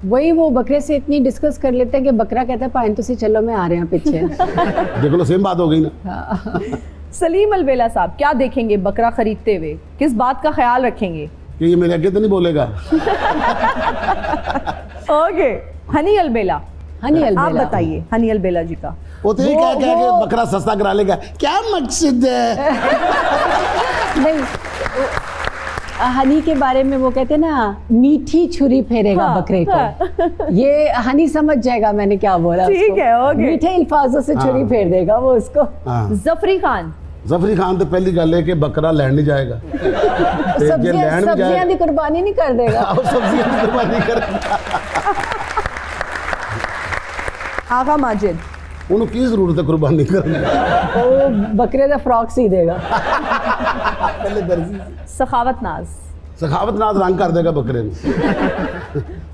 वही वो बकरे से इतनी डिस्कस कर लेते हैं कि बकरा कहता है पाइन तुसी चलो मैं आ रहे हैं पीछे। देख लो सेम बात हो गई ना। सलीम अलबेला साहब क्या देखेंगे बकरा खरीदते हुए, किस बात का ख्याल रखेंगे? कि ये मेरे आगे तो नहीं बोलेगा। ओके हनी अलबेला, हनी आप अलबेला बताइए हनी अलबेला जी का। वो तो ये क्या क्या कि बकरा सस्ता करा लेगा, क्या मकसद है? नहीं हनी के बारे में वो कहते हैं ना मीठी छुरी फेरेगा हाँ, बकरे को। ये हनी समझ जाएगा मैंने क्या बोला। ठीक उसको। है, ओके। मीठे अल्फाजों से छुरी हाँ। फेर देगा वो उसको। हाँ जफरी खान जफरी खान तो पहली गल है कि बकरा लैंड नहीं जाएगा। ते जे सब्जियां लैंड भी सब्जियां जाएगा की कुर्बानी नहीं कर देगा। आओ सब्जियां की कुर्बानी करेगा। आगा माजिद ਉਹਨੂੰ ਕੀ ਜ਼ਰੂਰਤ ਹੈ ਕੁਰਬਾਨੀ ਕਰਨ ਦੀ। वो बकरे का फ्रॉक सी देगा। ਪਹਿਲੇ ਦਰਜੀ सखावत नाज सखावत नाज रंग कर देगा बकरे ने।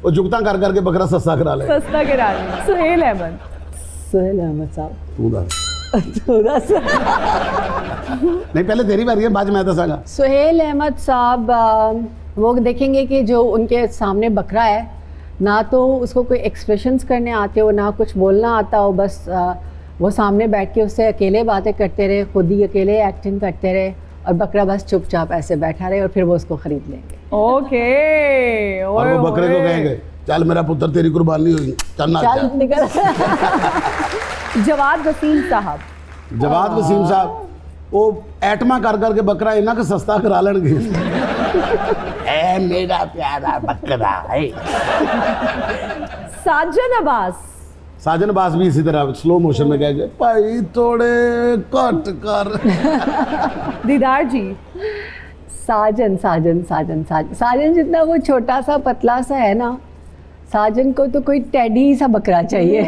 वो जुगता कर करके बकरा सस्ता करा लेगा। सस्ता किरानी। सुहेल अहमद सुहेल अहमद साहब तू दस। थोड़ा सा नहीं पहले तेरी बारी है, बाद में मैं दसांगा। सुहेल अहमद साहब वो देखेंगे कि जो उनके सामने बकरा है ना तो उसको कोई एक्सप्रेशंस करने आते हो ना कुछ बोलना आता हो, बस वो सामने बैठ के उससे अकेले बातें करते रहे, खुद ही अकेले एक्टिंग करते रहे और बकरा बस चुपचाप ऐसे बैठा रहे और फिर वो उसको खरीद लेंगे। ओके और वो बकरे को कहेंगे चल मेरा पुत्र तेरी कुर्बानी होगी, चल ना चल जा। निकल। जवाद वसीम साहब जवाद वसीम साहब वो एटमा कर करके बकरा इन्ना का सस्ता करा लेंगे। ए मेरा प्यारा बकरा है। साजन अब्बास साजन बास भी इसी तरह स्लो मोशन में कहेंगे भाई थोड़े कट कर। दीदार जी साजन साजन साजन साजन साजन जितना वो छोटा सा पतला सा है ना, साजन को तो कोई टेडी सा बकरा चाहिए।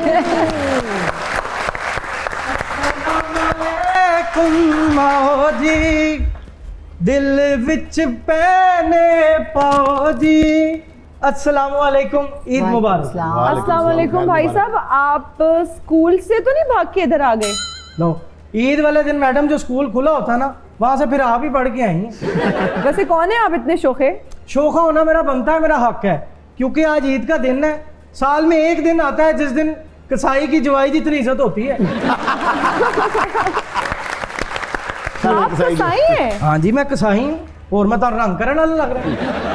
माओ जी दिल विच पहने पाओ जी। अस्सलाम वालेकुम, ईद मुबारक। अस्सलाम वालेकुम भाई साहब, आप स्कूल से तो नहीं भाग के इधर आ गए? लो ईद वाले दिन मैडम जो स्कूल खुला होता है ना वहां से फिर आप ही पढ़ के आई हैं। वैसे कौन है आप इतने शोखे? शोखा होना मेरा बनता है, मेरा हक है, क्योंकि आज ईद का दिन है। साल में एक दिन आता है जिस दिन कसाई की जवाई जितनी इज्जत होती है। आप कसाई हैं? हाँ जी मैं कसाई हूँ और मैं तो रंग करने वाला लग रहा है।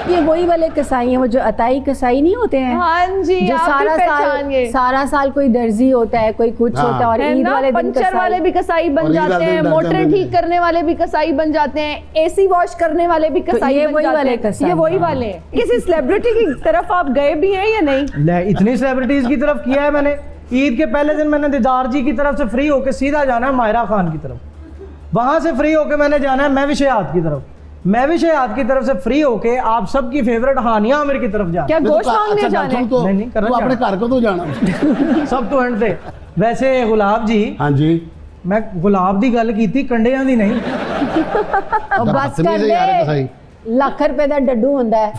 ये वही वाले कसाई हैं, वो जो अताई कसाई नहीं होते हैं। हाँ जी जो आप भी पहचान गए। सारा साल कोई दर्जी होता है, कोई कुछ हाँ। होता है और है ईद ना, वाले दिन पंचर वाले भी कसाई बन और ईद जाते वाले हैं, दिन मोटरें डालते ठीक हैं। करने वाले भी कसाई बन जाते हैं, एसी वॉश करने वाले भी कसाई ये बन वही जाते वाले हैं। कसाई, ये वही हाँ। वाले हैं। किसी सेलिब्रिटी की तरफ आप गए भी हैं या नहीं? ले इतनी सेलिब्रिटीज की तरफ किया है मैंने। ईद के पहले दिन मैंने दीदार जी की तरफ से फ्री होके सीधा जाना है मायरा खान की तरफ, वहां से फ्री होके मैंने जाना है मैं भी शयाद की तरफ, मैं भी शयाद की तरफ से फ्री होके आप सबकी फेवरेट हानिया आमिर की तरफ जाना। क्या नहीं, गोश्त तो मांगने अच्छा, जाने? तुम तो नहीं, करना तू अपने जाना। घर को तो जाना। सब तो एंड थे। वैसे गुलाब जी हाँ जी मैं गुलाब दी गल की थी, कंडियां दी नहीं। और बस बदतमीज कर है यार ये कसाई। दे ਲੱਖ ਰੁਪਏ ਦਾ ਡੱਡੂ ਹੁੰਦਾ ਹੈ।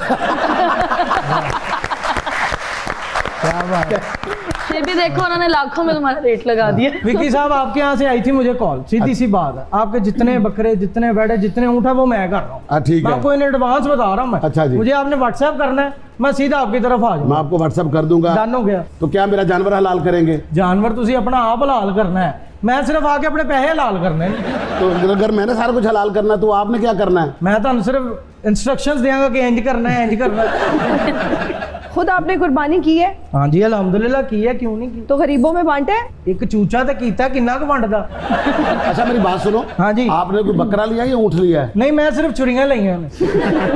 ये भी देखो उन्होंने लाखों में तुम्हारा रेट लगा दिया। विकी साहब आपके यहाँ से आई थी मुझे कॉल, सीधी सी बात है, आपके जितने बकरे जितने बैठे जितने ऊँट है वो मैं कर रहा हूँ। ठीक मैं है आपको इन एडवांस बता रहा हूँ मैं। अच्छा जी। मुझे आपने व्हाट्सएप करना है, मैं सीधा आपकी तरफ आ मैं जाऊँ। आपको व्हाट्सएप कर दूंगा। डन हो गया। तो क्या मेरा जानवर हलाल करेंगे? जानवर तुसी अपना आप हलाल करना है, मैं सिर्फ आके अपने पैसे हलाल करने हैं। तो अगर मैंने सारा कुछ हलाल करना है तो आपने क्या करना है? मैं तो सिर्फ इंस्ट्रक्शंस देंगे कि इंज करना है इंज करना है। खुद आपने कुर्बानी की है हाँ जी अल्हम्दुलिल्लाह की है, क्यों नहीं की। तो गरीबों में बांटे? एक चूचा तो कीता किन्ना क वंडदा। अच्छा मेरी बात सुनो, हाँ जी। आपने कोई बकरा लिया या ऊँट लिया है? नहीं मैं सिर्फ चुरियां लईयां ने।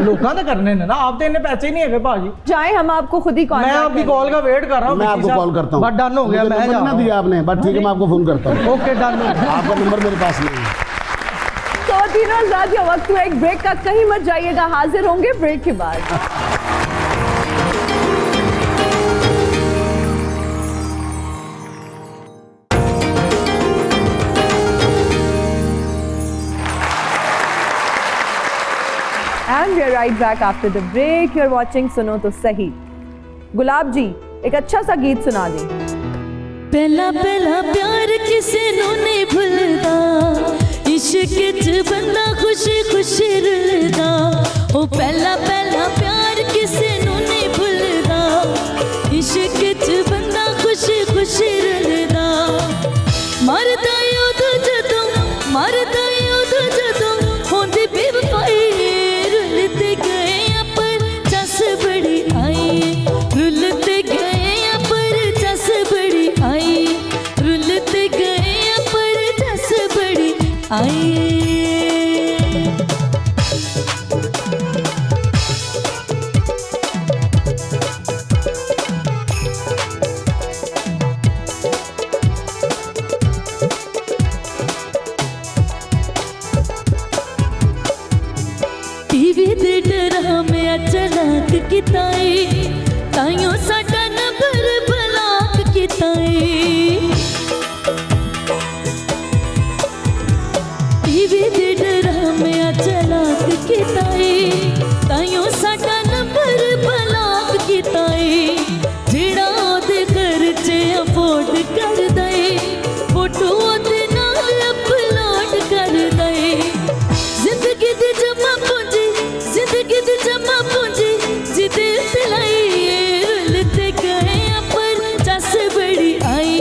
लोकां तो करने ने ना, आप तो इन्ने पैसे ही नहीं है भाजी। चाहे हम आपको खुद ही मैं कॉन्टैक्ट आपकी कॉल का वेट कर रहा हूँ। मैं आपको कॉल करता हूँ। बस डन हो गया, मुझे मैं नंबर जा ना रहा दिया आपने, बस ठीक है मैं आपको फोन करता हूँ। हूँ। ओके डन हो गया। आपका नंबर मेरे पास नहीं है। तो तीनों आजाद का वक्त हुआ एक ब्रेक का, कहीं मत जाइएगा, हाजिर होंगे ब्रेक के बाद। And we are right back after the break. You're watching सुनो तो सही। गुलाब जी एक अच्छा सा गीत सुना दें। पहला पहला प्यार किसे नू नहीं भुलदा, इश्क च बंदा खुशी खुशी रुलदा। ओ पहला पहला प्यार किसे नू नहीं भुलदा, इश्क च बंदा खुशी खुशी रुलदा। मरदा उदों जदों, मरदा उदों जदों होंदी बेवफाई, रुलते गए पर चस बड़ी आई, रुलते गए पर चस बड़ी आई, रुलते गए पर चस बड़ी आई। टीवी दे ड्रामे चलाक किताई, ताइयों साडा नंबर ब्लॉक किताई। टीवी दे ड्रामे चलाक किताई, ताइयों साडा नंबर ब्लॉक किताई। जेड़ा ओदे खर्चे अफोर्ड कर दे, फोटो ओदे नाल अपलोड कर दे। जिंदगी दी जमा पूंजी, जिंदगी दी जमा पूंजी जिदे सिलाई, रुलते गए पर चस बड़ी आई,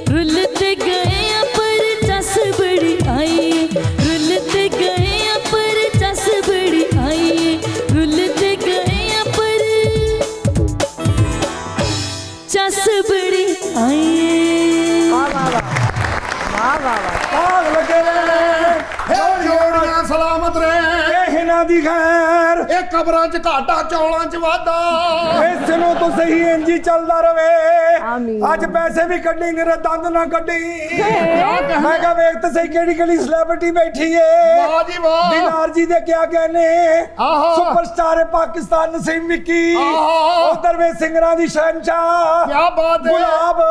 रुलते गए पर चस बड़ी आई, रुलते गए पर चस बड़ी आई, रुलते गए पर चस बड़ी आई। आग लगे हे जोड़ियां सलामत रहे, हिना दी खैर, ਇਹ ਕਬਰਾਂ 'ਚ ਘਾਟਾ ਚੌਲਾਂ 'ਚ ਵਾਧਾ। ਇਹ ਸੁਣੋ ਤਾਂ ਸਹੀ ਇੰਜੀ ਚੱਲਦਾ ਰਵੇ। ਆਮੀਨ। ਅੱਜ ਪੈਸੇ ਵੀ ਕੱਢੀ ਮੇਰੇ ਦੰਦ ਨਾ ਕੱਢੀ। ਮੈਂ ਕਿਹਾ ਵੇਖ ਤਾਂ ਸਹੀ ਕਿਹੜੀ ਕਿਹੜੀ ਸੈਲਿਬ੍ਰਿਟੀ ਬੈਠੀ ਏ। ਵਾਹ ਜੀ ਵਾਹ। ਦਿਨਾਰ ਜੀ ਦੇ ਕਿਆ कहने, ਆਹਾ। ਸੁਪਰਸਟਾਰ ਹੈ ਪਾਕਿਸਤਾਨ ਨਸੀਮ ਮਿੱਕੀ, ਆਹਾ। ਉਧਰ ਵੇ ਸਿੰਗਰਾਂ ਦੀ ਸ਼ਹਿਨशाह ਕੀ ਬਾਤ ਹੈ। ਗੁਲਾਬ।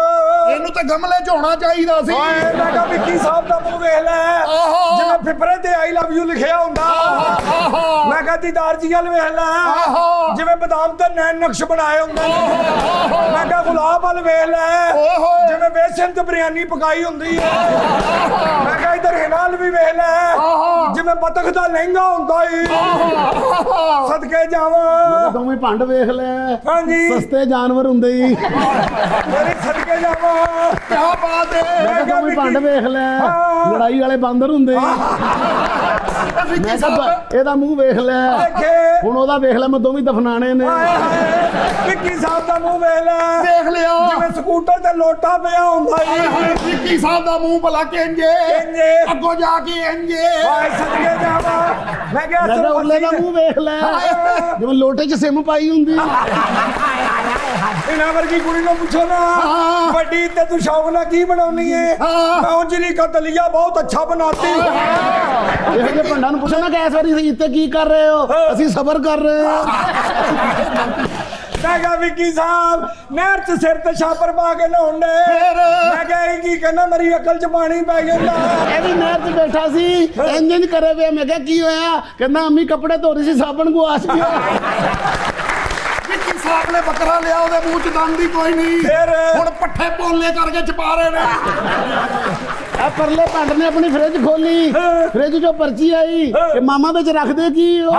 ਇਹਨੂੰ ਤਾਂ ਗਮਲੇ 'ਚ ਹੋਣਾ ਚਾਹੀਦਾ ਸੀ। ਓਏ ਮੈਂ ਕਿਹਾ ਵਿੱਕੀ ਸਾਹਿਬ ਦਾ ਮੂੰਹ ਵੇਖ ਲੈ, ਆਹਾ। ਜਿਵੇਂ ਫਿਪਰੇ ਤੇ ਆਈ ਲਵ ਯੂ ਲਿਖਿਆ ਹੁੰਦਾ। ਆਹਾ। ਮੈਂ ਕਿਹਾ ਦੀਦਾਰ ਜੀ ਵੱਲ ਵੇਖ ਲੈ, ਆਹਾ। ਜਿਵੇਂ ਬਦਾਮ ਤੇ ਨੈਣ ਨਕਸ਼ ਬਣਾਏ ਹੁੰਦੇ। ਮੈਂ ਕਿਹਾ ਗੁਲਾਬ ਵੱਲ ਵੇਖ ਲੈ, ਓਏ ਹੋਏ। ਜਿਵੇਂ ਬੇਸਨ ਤੇ ਬਿਰਿਆਨੀ ਪਕਾਈ ਹੁੰਦੀ ਹੈ। ਮੈਂ ਕਿਹਾ ਇਧਰ ਹਿਨਾਲ ਵੀ ਵੇਖ ਲੈ, ਆਹਾ। ਜਿਵੇਂ ਬਤਖ ਦਾ ਲਹਿੰਗਾ ਹੁੰਦਾ ਈ। ਸਦਕੇ ਜਾਵਾਂ ਦੋਵੇਂ ਭੰਡ ਵੇਖ ਲੈ, ਹਾਂਜੀ ਸਸਤੇ ਜਾਨਵਰ ਹੁੰਦੇ ਹੀ। ਮੇਰੇ ਸਦਕੇ ਜਾਵਾਂ। ਕੀ ਬਾਤ ਹੈ। ਮੈਂ ਕਿਹਾ ਦੋਵੇਂ ਭੰਡ ਵੇਖ ਲੈ, ਲੜਾਈ ਵਾਲੇ ਬਾਂਦਰ ਹੁੰਦੇ ਹੀ। ਮੈਂ ਕਿਹਾ ਇਹਦਾ ਮੂੰਹ ਵੇਖ ਲੈ, ਦੇਖੇ ਹੁਣ ਉਹਦਾ ਵੇਖ ਲੈ, ਮੈਂ ਦੋਵੇਂ ਦਫਨਾਣੇ ਨੇ। ਹਾਏ ਹਾਏ ਵਿੱਕੀ ਸਾਹਿਬ ਦਾ ਮੂੰਹ ਵੇਖ ਲੈ, ਦੇਖ ਲਿਆ। ਜਿਵੇਂ ਸਕੂਟਰ ਤੇ ਲੋਟਾ ਪਿਆ ਹੁੰਦਾ ਈ। ਵਿੱਕੀ ਸਾਹਿਬ ਦਾ ਮੂੰਹ ਭਲਾ ਕਿੰਜੇ, ਇੰਜੇ। ਅੱਗੋਂ ਜਾ ਕੇ ਇੰਜੇ। ਹਾਏ ਸਦਕੇ ਜਾਵਾਂ। ਮੈਂ ਕਿਹਾ ਮੈਂ ਕਿਹਾ ਉਰਲੇ ਦਾ ਮੂੰਹ ਵੇਖ ਲੈ, ਜਿਵੇਂ ਲੋਟੇ 'ਚ ਸਿਮ ਪਾਈ ਹੁੰਦੀ। ਇਹਨਾਂ ਵਰਗੀ ਕੁੜੀ ਨੂੰ ਪੁੱਛੋ ਨਾ, ਵੱਡੀ ਤੇ ਤੂੰ ਸ਼ੌਕ ਨਾਲ ਕੀ ਬਣਾਉਣੀ ਏ। ਮੈਂ ਉਂਜਲੀ ਕਾ ਦਲੀਆ ਬਹੁਤ ਅੱਛਾ ਬਣਾਤੀ। ਇਹੋ ਜਿਹੇ ਭੰਡਾਂ ਨੂੰ ਪੁੱਛੋ ਨਾ ਕਿ ਇਸ ਵਾਰੀ ਤੁਸੀਂ ਇੱਥੇ ਕੀ ਕਰ ਰਹੇ ਹੋ, ਅਸੀਂ ਸਬਰ ਕਰ ਰਹੇ ਹਾਂ। ਮੈਂ ਕਿਹਾ ਵਿੱਕੀ ਸਾਹਿਬ ਨਹਿਰ 'ਚ ਸਿਰ ਤੇ ਛਾਪਰ ਪਾ ਕੇ ਨਹਾਉਣ ਡੇ। ਮੈਂ ਕਿਹਾ ਇਹ ਕੀ ਕਹਿੰਦਾ, ਮੇਰੀ ਅਕਲ 'ਚ ਪਾਣੀ ਪੈ ਜਾਂਦਾ। ਇਹ ਵੀ ਨਹਿਰ 'ਚ ਬੈਠਾ ਸੀ, ਇੰਜਨ ਕਰੇ ਵੇ। ਮੈਂ ਕਿਹਾ ਕੀ ਹੋਇਆ, ਕਹਿੰਦਾ ਅੰਮੀ ਕੱਪੜੇ ਧੋ ਰਹੀ ਸੀ, ਸਾਬਣ ਗੁਆਚ ਗਿਆ। ਵਿੱਕੀ ਸਾਹਿਬ ਨੇ ਬੱਕਰਾ ਲਿਆ, ਉਹਦੇ ਮੂੰਹ 'ਚ ਦੰਦ ਹੀ ਕੋਈ ਨਹੀਂ। ਫਿਰ? ਹੁਣ ਪੱਠੇ ਪੋਲੇ ਕਰਕੇ ਛਪਾ ਰਹੇ ਨੇ। ਆ ਪਰਲੇ ਭੰਡ ਨੇ ਆਪਣੀ ਫ੍ਰਿਜ ਖੋਲੀ, ਫ੍ਰਿਜ 'ਚੋਂ ਪਰਚੀ ਆਈ ਕਿ ਮਾਮਾ ਵਿੱਚ ਰੱਖਦੇ ਕੀ ਹੋ।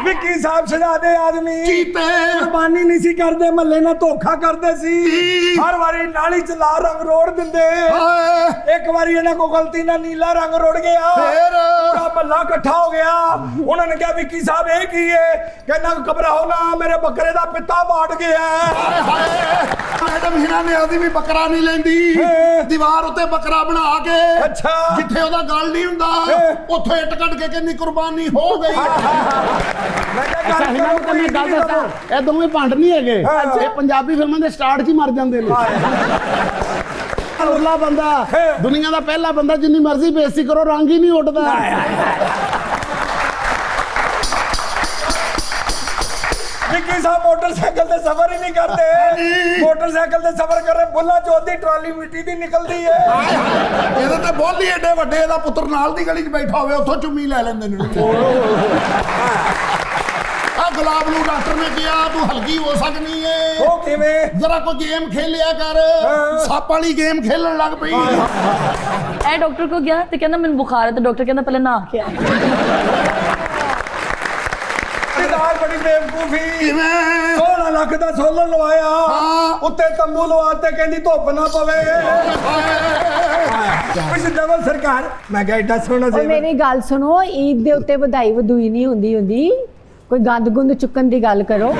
ਵਿੱਕੀ ਵਿੱਕੀ ਸਾਹਿਬ ਸ਼ਹਜ਼ਾਦੇ ਆਦਮੀ ਚੀਤੇ ਕੁਰਬਾਨੀ ਨਹੀਂ ਸੀ ਕਰਦੇ, ਮਹੱਲੇ ਨਾਲ ਧੋਖਾ ਕਰਦੇ ਸੀ, ਹਰ ਵਾਰੀ ਨਾਲੀ ਚ ਲਾਲ ਰੰਗ ਰੋੜ ਦਿੰਦੇ। ਇੱਕ ਵਾਰੀ ਇਹਨਾਂ ਕੋ ਗਲਤੀ ਨਾਲ ਨੀਲਾ ਰੰਗ ਰੋੜ ਗਿਆ, ਪੂਰਾ ਮਹੱਲਾ ਇਕੱਠਾ ਹੋ ਗਿਆ। ਉਹਨਾਂ ਨੇ ਕਿਹਾ ਵਿੱਕੀ ਸਾਹਿਬ ਇਹ ਕੀ ਹੈ? ਕਹਿੰਦਾ ਘਬਰਾਓ ਨਾ, ਮੇਰੇ ਬੱਕਰੇ ਦਾ ਪਿੱਤਾ ਪਾਟ ਗਿਆ। ਮੈਡਮ ਹਿਨਾ ਨਿਆਜ਼ੀ ਵੀ ਬੱਕਰਾ ਨਹੀਂ ਲੈਂਦੀ, ਦੀਵਾਰ ਉੱਤੇ ਬੱਕਰਾ ਬਣਾ ਕੇ ਅੱਛਾ ਜਿੱਥੇ ਉਹਦਾ ਗੱਲ ਨਹੀਂ ਹੁੰਦਾ ਉੱਥੇ ਇੱਟ ਕੱਢ ਕੇ ਕਹਿੰਦੀ ਕੁਰਬਾਨੀ ਹੋ ਗਈ। ਮੈਂ ਕਿਹਾ ਅੱਛਾ ਹਿਨਾ ਨੂੰ ਤਾਂ ਮੈਂ ਗੱਲ ਦੱਸਾਂ, ਇਹ ਦੋਵੇਂ ਭੰਡ ਨਹੀਂ ਹੈਗੇ, ਇਹ ਪੰਜਾਬੀ ਫਿਲਮਾਂ ਦੇ ਸਟਾਰਟ 'ਚ ਹੀ ਮਰ ਜਾਂਦੇ ਨੇ। ਉਰਲਾ ਬੰਦਾ ਦੁਨੀਆ ਦਾ ਪਹਿਲਾ ਬੰਦਾ ਜਿੰਨੀ ਮਰਜ਼ੀ ਬੇਇੱਜ਼ਤੀ ਕਰੋ ਰੰਗ ਹੀ ਨਹੀਂ ਉੱਡਦਾ। ਵਿੱਕੀ ਸਾਹਿਬ ਮੋਟਰਸਾਈਕਲ ਤੇ ਸਫ਼ਰ ਹੀ ਨਹੀਂ ਕਰਦੇ, ਮੋਟਰਸਾਈਕਲ ਤੇ ਸਫ਼ਰ ਕਰ ਰਹੇ ਬੁੱਲਾ ਚੌਥ ਦੀ ਟਰਾਲੀ ਮਿੱਟੀ ਦੀ ਨਿਕਲਦੀ ਹੈ। ਇਹਦੇ ਤੇ ਬੋਲੀ ਏਡੇ ਵੱਡੇ, ਇਹਦਾ ਪੁੱਤਰ ਨਾਲ ਦੀ ਗਲੀ 'ਚ ਬੈਠਾ ਹੋਵੇ ਉੱਥੋਂ ਚੁੰਮੀ ਲੈ ਲੈਂਦੇ ਨੇ। ਆ ਗੁਲਾਬ ਨੂੰ ਡਾਕਟਰ ਨੇ ਕਿਹਾ ਤੂੰ ਹਲਕੀ ਹੋ ਸਕਦੀ ਏ। ਉਹ ਕਿਵੇਂ? ਜਰਾ ਕੋਈ ਗੇਮ ਖੇਲਿਆ ਕਰ, ਸੱਪ ਵਾਲੀ ਗੇਮ ਖੇਲਣ ਲੱਗ ਪਈ। ਇਹ ਡਾਕਟਰ ਕੋ ਗਿਆ ਤੇ ਕਹਿੰਦਾ ਮੈਨੂੰ ਬੁਖਾਰ ਹੈ, ਤੇ ਡਾਕਟਰ ਕਹਿੰਦਾ ਪਹਿਲਾਂ ਨਹਾ ਕੇ ਆ। ਨਾਲ ਬੜੀ ਬੇਵਕੂਫੀ। ਕਿਵੇਂ? 16 ਲੱਖ ਦਾ ਸੋਲਰ ਲਵਾਇਆ, ਉੱਤੇ ਤੰਬੂ ਲਵਾਤੇ, ਕਹਿੰਦੀ ਧੁੱਪ ਨਾ ਪਵੇ। ਕੁਝ ਦਵਲ ਸਰਕਾਰ। ਮੈਂ ਕਿਹਾ ਏਡਾ ਸੋਹਣਾ और ਸੀ। मेरी गल सुनो, ईद दे उत्ते बधाई वधूई नहीं हुंदी, कोई गंद गुंद चुकन दी गल करो।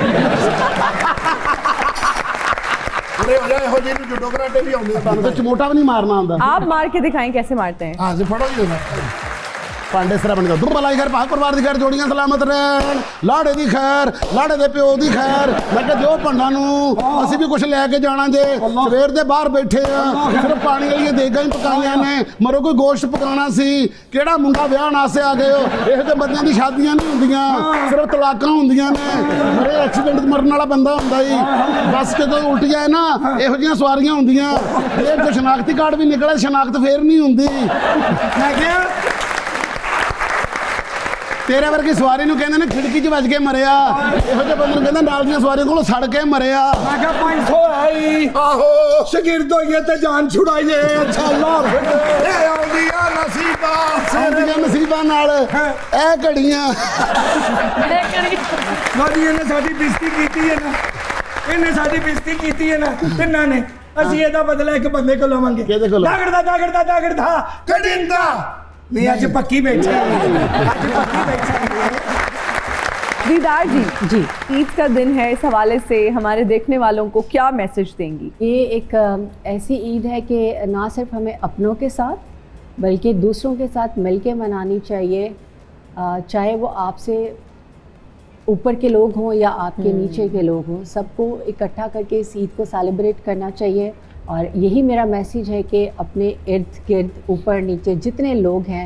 अरे हो जाए हो जी जुडो कराटे भी आउंदे ਤੁਹਾਨੂੰ ਤਾਂ ਚਮੋਟਾ ਵੀ ਨਹੀਂ ਮਾਰਨਾ ਆਉਂਦਾ। आप मार के दिखाएं कैसे मारते हैं। हां जी फड़ो जी ਭਾਂਡੇ ਸਿਰਾ ਬਣ ਗਿਆ ਦੁੱਧ ਭਲਾਈ ਖੈਰ ਭਾਗ ਪਰਿਵਾਰ ਦੀ ਖੈਰ ਜੋੜੀਆਂ ਸਲਾਮਤ ਰਹਿਣ, ਲਾੜੇ ਦੀ ਖੈਰ, ਲਾੜੇ ਦੇ ਪਿਓ ਦੀ ਖੈਰ। ਮੈਂ ਕਿਹਾ ਦਿਓ ਭੰਡਾਂ ਨੂੰ, ਅਸੀਂ ਵੀ ਕੁਝ ਲੈ ਕੇ ਜਾਣਾ ਜੇ। ਸਵੇਰ ਦੇ ਬਾਹਰ ਬੈਠੇ ਆ, ਸਿਰਫ ਪਾਣੀ ਵਾਲੀਆਂ ਦੇਗਾਂ ਹੀ ਪਕਾਈਆਂ ਨੇ, ਮਰੋ ਕੋਈ ਗੋਸ਼ਤ ਪਕਾਉਣਾ ਸੀ। ਕਿਹੜਾ ਮੁੰਡਾ ਵਿਆਹ ਨਾਸੇ ਆ ਗਏ ਹੋ? ਇਹੋ ਜਿਹੇ ਬੰਦਿਆਂ ਦੀ ਸ਼ਾਦੀਆਂ ਨਹੀਂ ਹੁੰਦੀਆਂ, ਸਿਰਫ ਤਲਾਕਾਂ ਹੁੰਦੀਆਂ ਨੇ। ਮਰੇ ਐਕਸੀਡੈਂਟ ਮਰਨ ਵਾਲਾ ਬੰਦਾ ਹੁੰਦਾ ਜੀ, ਬੱਸ ਕੇ ਕੋਈ ਉਲਟੀਆਂ ਹੈ ਨਾ, ਇਹੋ ਜਿਹੀਆਂ ਸਵਾਰੀਆਂ ਹੁੰਦੀਆਂ। ਇਹ ਕੋਈ ਸ਼ਨਾਖਤੀ ਕਾਰਡ ਵੀ ਨਿਕਲੇ, ਸ਼ਨਾਖਤ ਫੇਰ ਨਹੀਂ ਹੁੰਦੀ। ਮੈਂ ਕਿਹਾ ਤੇਰੇ ਵਰਗੀ ਸਵਾਰੀ ਨੂੰ ਕਹਿੰਦੇ ਨੇ ਖਿੜਕੀ 'ਚ ਵੱਜ ਕੇ ਮਰਿਆ, ਇਹੋ ਜਿਹੇ ਬੰਦੇ ਨੂੰ ਕਹਿੰਦਾ ਨਾਲ ਦੀਆਂ ਸਵਾਰੀਆਂ ਕੋਲੋਂ ਸੜ ਕੇ ਮਰਿਆ। ਮੈਂ ਕਿਹਾ 500 ਆਈ ਆਹੋ ਸ਼ਗਿਰਦ ਹੋਈਏ ਤੇ ਜਾਨ ਛੁਡਾਈਏ। ਅੱਛਾ ਅੱਲਾਹ ਇਹ ਆਉਂਦੀਆਂ ਨਸੀਬਾਂ ਸਾਡੀਆਂ ਨਸੀਬਾਂ ਨਾਲ ਇਹ ਘੜੀਆਂ। ਗਾਦੀ ਇਹਨੇ ਸਾਡੀ ਬੇਇੱਜ਼ਤੀ ਕੀਤੀ ਹੈ ਨਾ, ਇਹਨੇ ਸਾਡੀ ਬੇਇੱਜ਼ਤੀ ਕੀਤੀ ਹੈ ਨਾ ਤਿੰਨਾਂ ਨੇ। ਅਸੀਂ ਇਹਦਾ ਬਦਲਾ ਇੱਕ ਬੰਦੇ ਕੋਲ ਲਵਾਂਗੇ। ਕਿਹਦੇ ਕੋਲ? ਦਾਗੜਦਾ ਕੜਿੰਦਾ ਨਹੀਂ ਅੱਜ ਪੱਕੀ ਬੈਠੇ, ਅੱਜ पक्की बैठे। दीदार जी, ईद का दिन है, इस हवाले से हमारे देखने वालों को क्या मैसेज देंगी? ये एक ऐसी ईद है कि ना सिर्फ हमें अपनों के साथ बल्कि दूसरों के साथ मिलके मनानी चाहिए, चाहे वो आपसे ऊपर के लोग हों या आपके नीचे के लोग हों, सबको इकट्ठा करके इस ईद को सेलिब्रेट करना चाहिए। और यही मेरा मैसेज है कि अपने इर्द गिर्द ऊपर नीचे जितने लोग हैं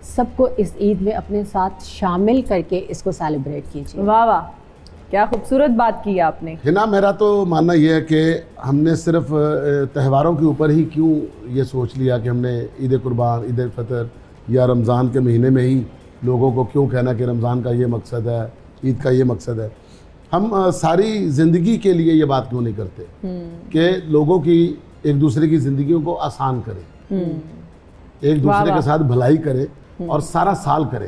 सबको इस ईद में अपने साथ शामिल करके इसको सेलिब्रेट कीजिए। वाह वाह, क्या खूबसूरत बात की है आपने। हिना, मेरा तो मानना ये है कि हमने सिर्फ त्योहारों के ऊपर ही क्यों ये सोच लिया कि हमने ईद कुर्बान, ईद फितर या रमज़ान के महीने में ही लोगों को क्यों कहना कि रमज़ान का ये मकसद है, ईद का ये मकसद है। हम सारी ज़िंदगी के लिए ये बात क्यों नहीं करते कि लोगों की एक दूसरे की ज़िंदगियों को आसान करें, एक दूसरे के साथ भलाई करें और सारा साल करें।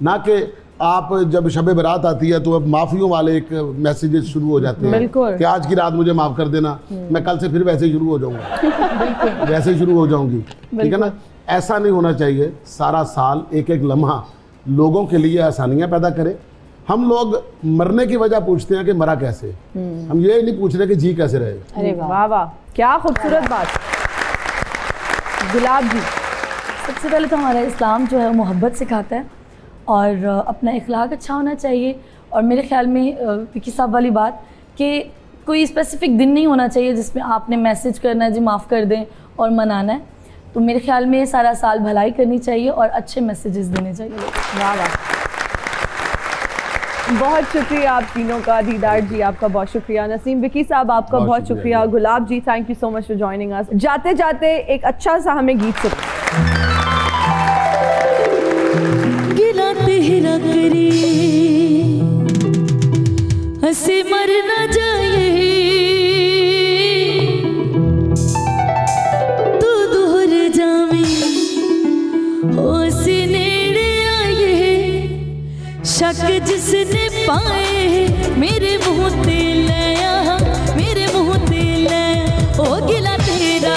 ना कि आप जब शब बारात आती है तो अब माफ़ियों वाले एक मैसेजेस शुरू हो जाते हैं कि आज की रात मुझे माफ़ कर देना, मैं कल से फिर वैसे ही शुरू हो जाऊँगा, वैसे ही शुरू हो जाऊँगी। ठीक है ना, ऐसा नहीं होना चाहिए। सारा साल एक एक लम्हा लोगों के लिए आसानियाँ पैदा करें। हम लोग मरने की वजह पूछते हैं कि मरा कैसे, हम ये नहीं पूछ रहे कि जी कैसे रहे। अरे वाह वाह, क्या खूबसूरत बात। गुलाब जी, सबसे पहले तो हमारा इस्लाम जो है मोहब्बत सिखाता है और अपना इखलाक अच्छा होना चाहिए। और मेरे ख्याल में विकी साहब वाली बात कि कोई स्पेसिफिक दिन नहीं होना चाहिए जिसमें आपने मैसेज करना है जी माफ़ कर दें और मनाना है। तो मेरे ख्याल में सारा साल भलाई करनी चाहिए और अच्छे मैसेजेस देने चाहिए। वाह वाह, बहुत शुक्रिया आप तीनों का। दीदार जी आपका बहुत शुक्रिया, नसीम, विकी साहब आपका बहुत शुक्रिया, Gulab ji thank you so much for joining us. जाते जाते एक अच्छा सा हमें गीत सुनाओ। गिला तेरा करे हंसे मर न जाए, तू दूर जावे हो से नेड़े आए, शक जिस ते पाए मेरे मुंह ते ले आ, मेरे मुंह ते ले ओ गिला तेरा